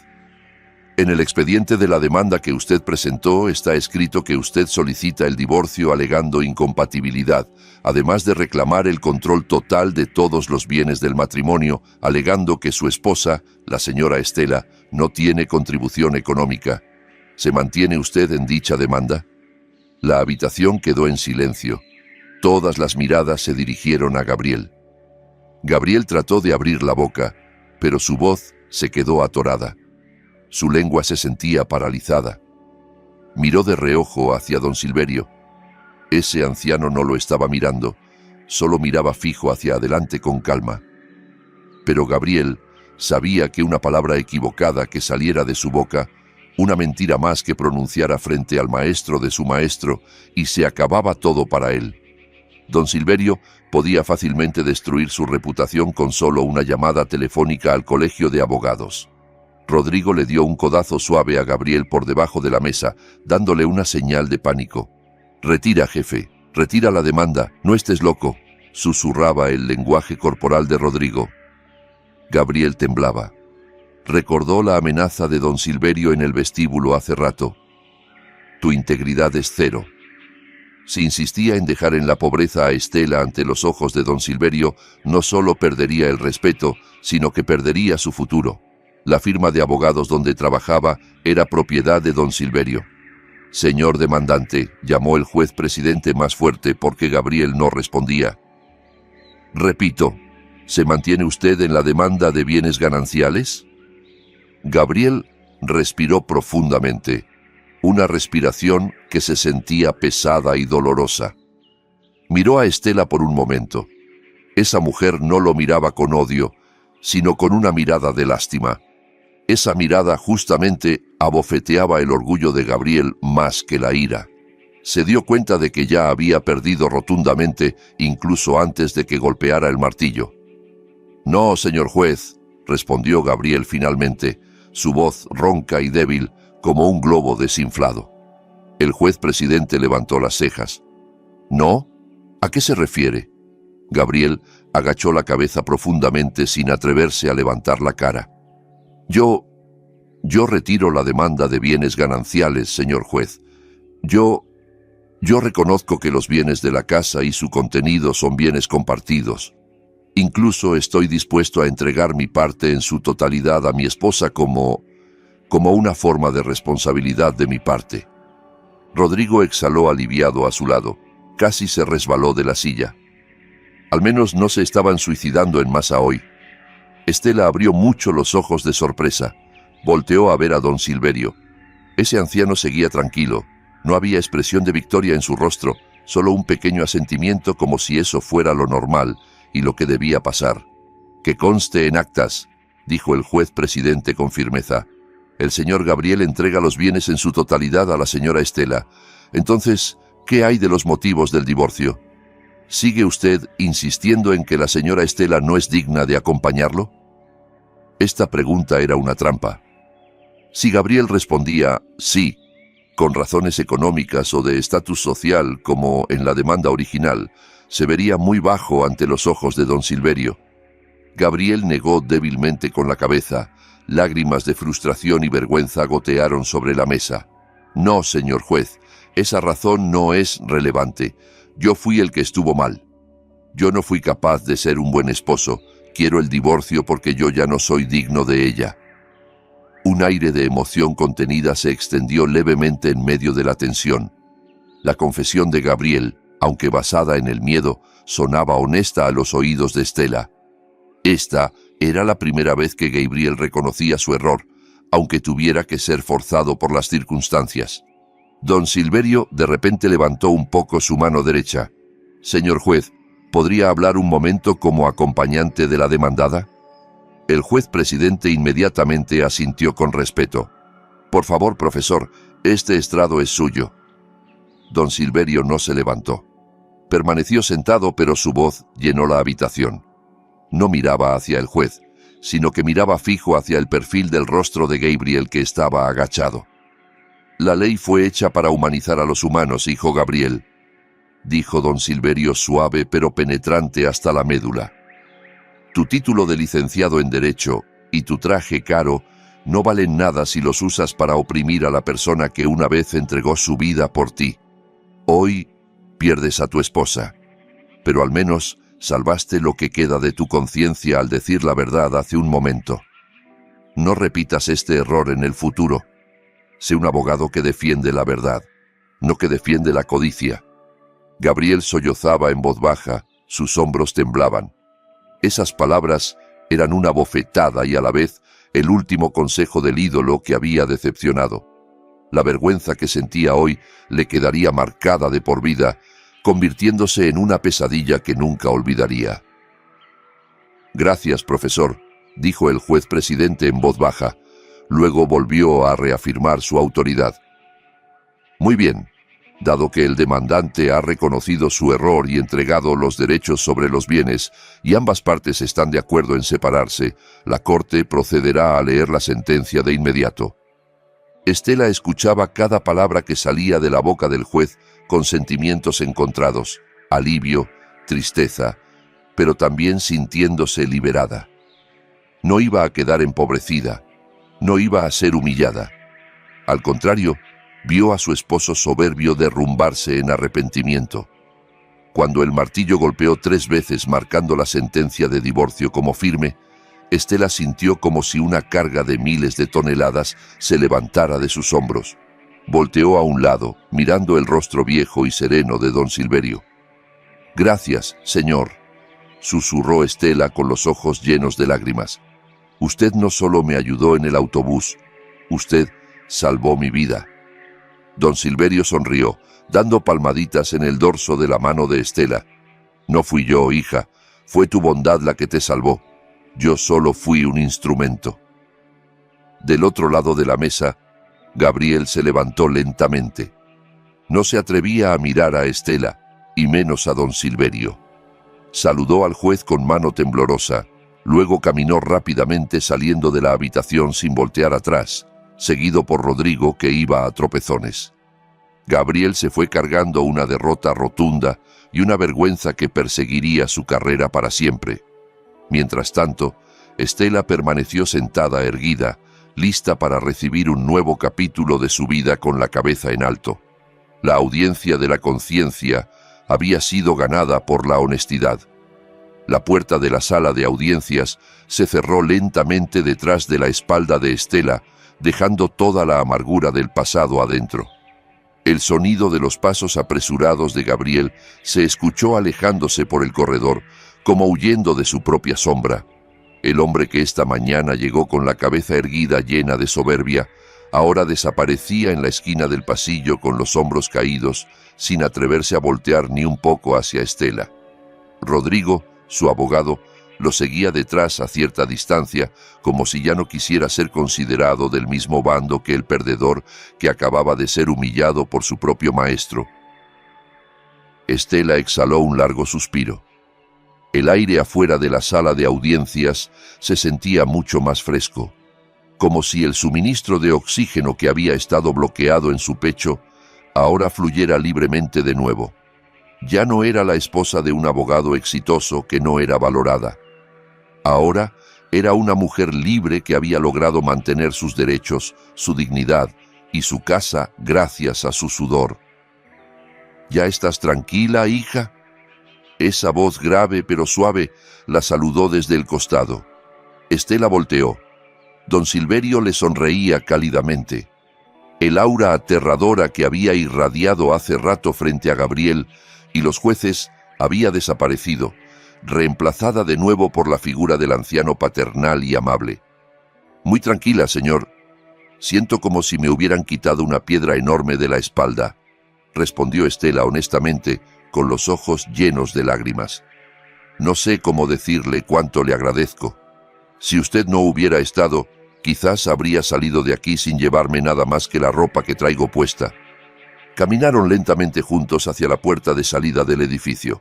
En el expediente de la demanda que usted presentó está escrito que usted solicita el divorcio alegando incompatibilidad, además de reclamar el control total de todos los bienes del matrimonio, alegando que su esposa, la señora Estela, no tiene contribución económica. ¿Se mantiene usted en dicha demanda? La habitación quedó en silencio. Todas las miradas se dirigieron a Gabriel. Gabriel trató de abrir la boca, pero su voz se quedó atorada. Su lengua se sentía paralizada. Miró de reojo hacia don Silverio. Ese anciano no lo estaba mirando, solo miraba fijo hacia adelante con calma. Pero Gabriel sabía que una palabra equivocada que saliera de su boca, una mentira más que pronunciara frente al maestro de su maestro, y se acababa todo para él. Don Silverio podía fácilmente destruir su reputación con solo una llamada telefónica al colegio de abogados. Rodrigo le dio un codazo suave a Gabriel por debajo de la mesa, dándole una señal de pánico. «Retira, jefe, retira la demanda, no estés loco», susurraba el lenguaje corporal de Rodrigo. Gabriel temblaba. Recordó la amenaza de don Silverio en el vestíbulo hace rato. «Tu integridad es cero». Si insistía en dejar en la pobreza a Estela ante los ojos de don Silverio, no solo perdería el respeto, sino que perdería su futuro. La firma de abogados donde trabajaba era propiedad de don Silverio. «Señor demandante», llamó el juez presidente más fuerte porque Gabriel no respondía. «Repito, ¿se mantiene usted en la demanda de bienes gananciales?» Gabriel respiró profundamente, una respiración que se sentía pesada y dolorosa. Miró a Estela por un momento. Esa mujer no lo miraba con odio, sino con una mirada de lástima. Esa mirada justamente abofeteaba el orgullo de Gabriel más que la ira. Se dio cuenta de que ya había perdido rotundamente, incluso antes de que golpeara el martillo. «No, señor juez», respondió Gabriel finalmente, su voz ronca y débil como un globo desinflado. El juez presidente levantó las cejas. «¿No? ¿A qué se refiere?» Gabriel agachó la cabeza profundamente sin atreverse a levantar la cara. Yo retiro la demanda de bienes gananciales, señor juez. Yo reconozco que los bienes de la casa y su contenido son bienes compartidos. Incluso estoy dispuesto a entregar mi parte en su totalidad a mi esposa como una forma de responsabilidad de mi parte». Rodrigo exhaló aliviado a su lado. Casi se resbaló de la silla. Al menos no se estaban suicidando en masa hoy. Estela abrió mucho los ojos de sorpresa. Volteó a ver a don Silverio. Ese anciano seguía tranquilo. No había expresión de victoria en su rostro, solo un pequeño asentimiento como si eso fuera lo normal y lo que debía pasar. «Que conste en actas», dijo el juez presidente con firmeza. «El señor Gabriel entrega los bienes en su totalidad a la señora Estela. Entonces, ¿qué hay de los motivos del divorcio? ¿Sigue usted insistiendo en que la señora Estela no es digna de acompañarlo?» Esta pregunta era una trampa. Si Gabriel respondía «sí», con razones económicas o de estatus social, como en la demanda original, se vería muy bajo ante los ojos de don Silverio. Gabriel negó débilmente con la cabeza. Lágrimas de frustración y vergüenza gotearon sobre la mesa. «No, señor juez, esa razón no es relevante. Yo fui el que estuvo mal. Yo no fui capaz de ser un buen esposo. Quiero el divorcio porque yo ya no soy digno de ella». Un aire de emoción contenida se extendió levemente en medio de la tensión. La confesión de Gabriel, aunque basada en el miedo, sonaba honesta a los oídos de Estela. Esta era la primera vez que Gabriel reconocía su error, aunque tuviera que ser forzado por las circunstancias. Don Silverio de repente levantó un poco su mano derecha. «Señor juez, ¿podría hablar un momento como acompañante de la demandada?» El juez presidente inmediatamente asintió con respeto. «Por favor, profesor, este estrado es suyo». Don Silverio no se levantó. Permaneció sentado, pero su voz llenó la habitación. No miraba hacia el juez, sino que miraba fijo hacia el perfil del rostro de Gabriel, que estaba agachado. «La ley fue hecha para humanizar a los humanos, hijo Gabriel», dijo don Silverio suave pero penetrante hasta la médula. «Tu título de licenciado en Derecho y tu traje caro no valen nada si los usas para oprimir a la persona que una vez entregó su vida por ti. Hoy pierdes a tu esposa, pero al menos salvaste lo que queda de tu conciencia al decir la verdad hace un momento. No repitas este error en el futuro. Sé un abogado que defiende la verdad, no que defiende la codicia». Gabriel sollozaba en voz baja, sus hombros temblaban. Esas palabras eran una bofetada y a la vez el último consejo del ídolo que había decepcionado. La vergüenza que sentía hoy le quedaría marcada de por vida, convirtiéndose en una pesadilla que nunca olvidaría. «Gracias, profesor», dijo el juez presidente en voz baja. Luego volvió a reafirmar su autoridad. «Muy bien. Dado que el demandante ha reconocido su error y entregado los derechos sobre los bienes, y ambas partes están de acuerdo en separarse, la Corte procederá a leer la sentencia de inmediato». Estela escuchaba cada palabra que salía de la boca del juez con sentimientos encontrados, alivio, tristeza, pero también sintiéndose liberada. No iba a quedar empobrecida, no iba a ser humillada. Al contrario, vio a su esposo soberbio derrumbarse en arrepentimiento. Cuando el martillo golpeó 3 veces marcando la sentencia de divorcio como firme, Estela sintió como si una carga de miles de toneladas se levantara de sus hombros. Volteó a un lado, mirando el rostro viejo y sereno de don Silverio. «Gracias, señor», susurró Estela con los ojos llenos de lágrimas. «Usted no solo me ayudó en el autobús, usted salvó mi vida». Don Silverio sonrió, dando palmaditas en el dorso de la mano de Estela. «No fui yo, hija, fue tu bondad la que te salvó. Yo solo fui un instrumento». Del otro lado de la mesa, Gabriel se levantó lentamente. No se atrevía a mirar a Estela, y menos a don Silverio. Saludó al juez con mano temblorosa, luego caminó rápidamente saliendo de la habitación sin voltear atrás, seguido por Rodrigo, que iba a tropezones. Gabriel se fue cargando una derrota rotunda y una vergüenza que perseguiría su carrera para siempre. Mientras tanto, Estela permaneció sentada erguida, lista para recibir un nuevo capítulo de su vida con la cabeza en alto. La audiencia de la conciencia había sido ganada por la honestidad. La puerta de la sala de audiencias se cerró lentamente detrás de la espalda de Estela, dejando toda la amargura del pasado adentro. El sonido de los pasos apresurados de Gabriel se escuchó alejándose por el corredor, como huyendo de su propia sombra. El hombre que esta mañana llegó con la cabeza erguida llena de soberbia, ahora desaparecía en la esquina del pasillo con los hombros caídos, sin atreverse a voltear ni un poco hacia Estela. Rodrigo, su abogado, lo seguía detrás a cierta distancia, como si ya no quisiera ser considerado del mismo bando que el perdedor que acababa de ser humillado por su propio maestro. Estela exhaló un largo suspiro. El aire afuera de la sala de audiencias se sentía mucho más fresco, como si el suministro de oxígeno que había estado bloqueado en su pecho ahora fluyera libremente de nuevo. Ya no era la esposa de un abogado exitoso que no era valorada. Ahora era una mujer libre que había logrado mantener sus derechos, su dignidad y su casa gracias a su sudor. «¿Ya estás tranquila, hija?». Esa voz grave pero suave la saludó desde el costado. Estela volteó. Don Silverio le sonreía cálidamente. El aura aterradora que había irradiado hace rato frente a Gabriel y los jueces había desaparecido, reemplazada de nuevo por la figura del anciano paternal y amable. «Muy tranquila, señor. Siento como si me hubieran quitado una piedra enorme de la espalda», respondió Estela honestamente, con los ojos llenos de lágrimas. «No sé cómo decirle cuánto le agradezco. Si usted no hubiera estado, quizás habría salido de aquí sin llevarme nada más que la ropa que traigo puesta. Caminaron lentamente juntos hacia la puerta de salida del edificio.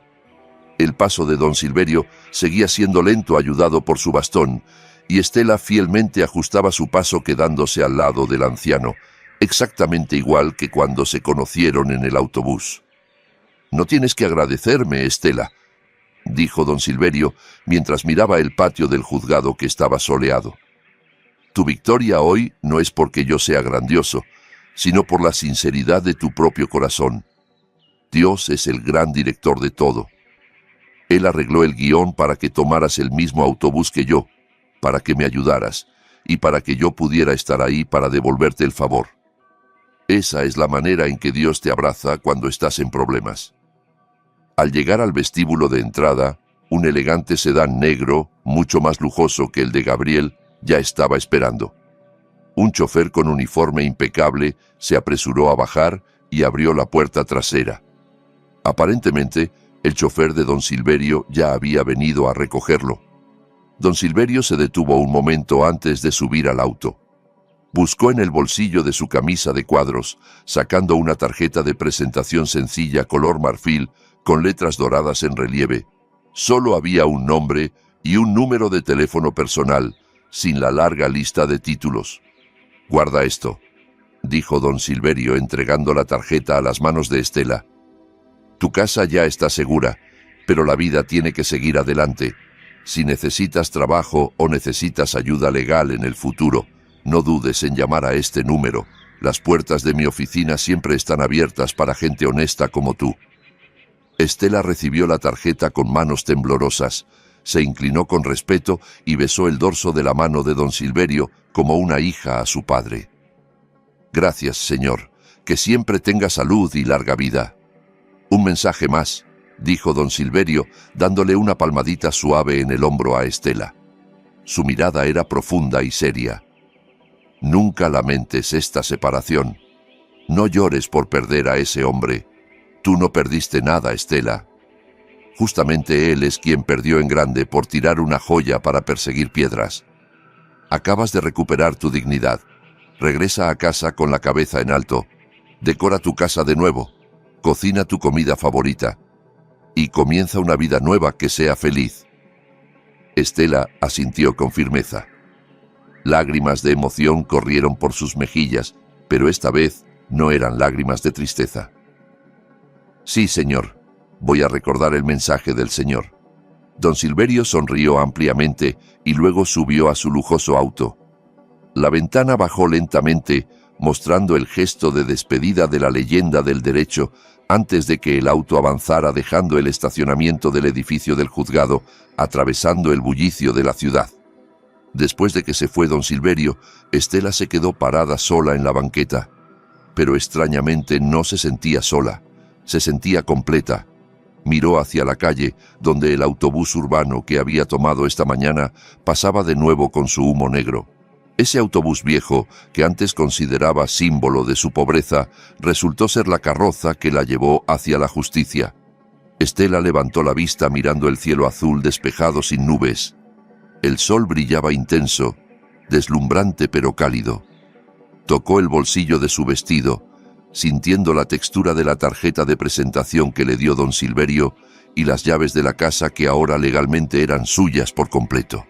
El paso de don Silverio seguía siendo lento ayudado por su bastón, y Estela fielmente ajustaba su paso quedándose al lado del anciano, exactamente igual que cuando se conocieron en el autobús. «No tienes que agradecerme, Estela», dijo don Silverio mientras miraba el patio del juzgado que estaba soleado. «Tu victoria hoy no es porque yo sea grandioso, sino por la sinceridad de tu propio corazón. Dios es el gran director de todo. Él arregló el guión para que tomaras el mismo autobús que yo, para que me ayudaras y para que yo pudiera estar ahí para devolverte el favor. Esa es la manera en que Dios te abraza cuando estás en problemas». Al llegar al vestíbulo de entrada, un elegante sedán negro, mucho más lujoso que el de Gabriel, ya estaba esperando. Un chofer con uniforme impecable se apresuró a bajar y abrió la puerta trasera. Aparentemente, el chofer de don Silverio ya había venido a recogerlo. Don Silverio se detuvo un momento antes de subir al auto. Buscó en el bolsillo de su camisa de cuadros, sacando una tarjeta de presentación sencilla color marfil con letras doradas en relieve. Solo había un nombre y un número de teléfono personal, sin la larga lista de títulos. «Guarda esto», dijo don Silverio entregando la tarjeta a las manos de Estela. «Tu casa ya está segura, pero la vida tiene que seguir adelante. Si necesitas trabajo o necesitas ayuda legal en el futuro, no dudes en llamar a este número. Las puertas de mi oficina siempre están abiertas para gente honesta como tú». Estela recibió la tarjeta con manos temblorosas, se inclinó con respeto y besó el dorso de la mano de don Silverio como una hija a su padre. «Gracias, señor, que siempre tenga salud y larga vida». «Un mensaje más», dijo don Silverio, dándole una palmadita suave en el hombro a Estela. Su mirada era profunda y seria. «Nunca lamentes esta separación. No llores por perder a ese hombre. Tú no perdiste nada, Estela. Justamente él es quien perdió en grande por tirar una joya para perseguir piedras. Acabas de recuperar tu dignidad. Regresa a casa con la cabeza en alto. Decora tu casa de nuevo. Cocina tu comida favorita. Y comienza una vida nueva que sea feliz». Estela asintió con firmeza. Lágrimas de emoción corrieron por sus mejillas, pero esta vez no eran lágrimas de tristeza. «Sí, señor. Voy a recordar el mensaje del señor». Don Silverio sonrió ampliamente y luego subió a su lujoso auto. La ventana bajó lentamente, mostrando el gesto de despedida de la leyenda del derecho antes de que el auto avanzara dejando el estacionamiento del edificio del juzgado, atravesando el bullicio de la ciudad. Después de que se fue don Silverio, Estela se quedó parada sola en la banqueta. Pero extrañamente no se sentía sola. Se sentía completa. Miró hacia la calle, donde el autobús urbano que había tomado esta mañana pasaba de nuevo con su humo negro. Ese autobús viejo, que antes consideraba símbolo de su pobreza, resultó ser la carroza que la llevó hacia la justicia. Estela levantó la vista mirando el cielo azul despejado sin nubes. El sol brillaba intenso, deslumbrante pero cálido. Tocó el bolsillo de su vestido, sintiendo la textura de la tarjeta de presentación que le dio don Silverio y las llaves de la casa que ahora legalmente eran suyas por completo.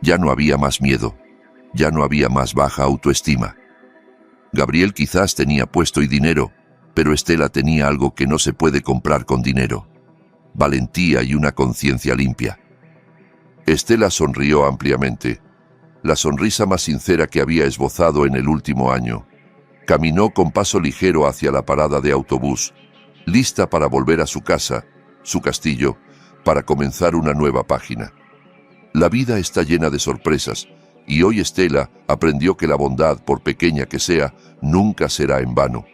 Ya no había más miedo, ya no había más baja autoestima. Gabriel quizás tenía puesto y dinero, pero Estela tenía algo que no se puede comprar con dinero: valentía y una conciencia limpia. Estela sonrió ampliamente, la sonrisa más sincera que había esbozado en el último año. Caminó con paso ligero hacia la parada de autobús, lista para volver a su casa, su castillo, para comenzar una nueva página. La vida está llena de sorpresas, y hoy Estela aprendió que la bondad, por pequeña que sea, nunca será en vano.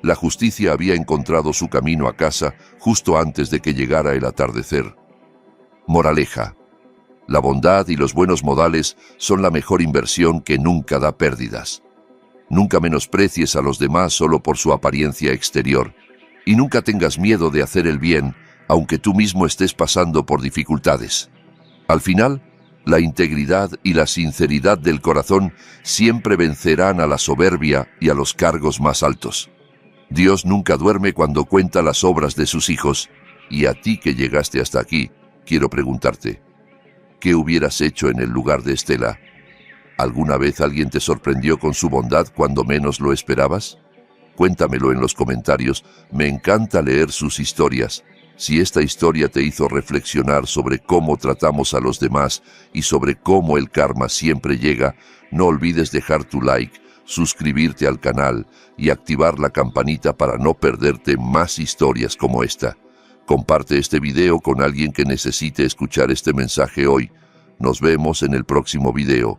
La justicia había encontrado su camino a casa justo antes de que llegara el atardecer. Moraleja: la bondad y los buenos modales son la mejor inversión que nunca da pérdidas. Nunca menosprecies a los demás solo por su apariencia exterior, y nunca tengas miedo de hacer el bien, aunque tú mismo estés pasando por dificultades. Al final, La integridad y la sinceridad del corazón siempre vencerán a la soberbia y a los cargos más altos. Dios nunca duerme cuando cuenta las obras de sus hijos, y a ti que llegaste hasta aquí, quiero preguntarte, ¿qué hubieras hecho en el lugar de Estela? ¿Alguna vez alguien te sorprendió con su bondad cuando menos lo esperabas? Cuéntamelo en los comentarios, me encanta leer sus historias. Si esta historia te hizo reflexionar sobre cómo tratamos a los demás y sobre cómo el karma siempre llega, no olvides dejar tu like, suscribirte al canal y activar la campanita para no perderte más historias como esta. Comparte este video con alguien que necesite escuchar este mensaje hoy. Nos vemos en el próximo video.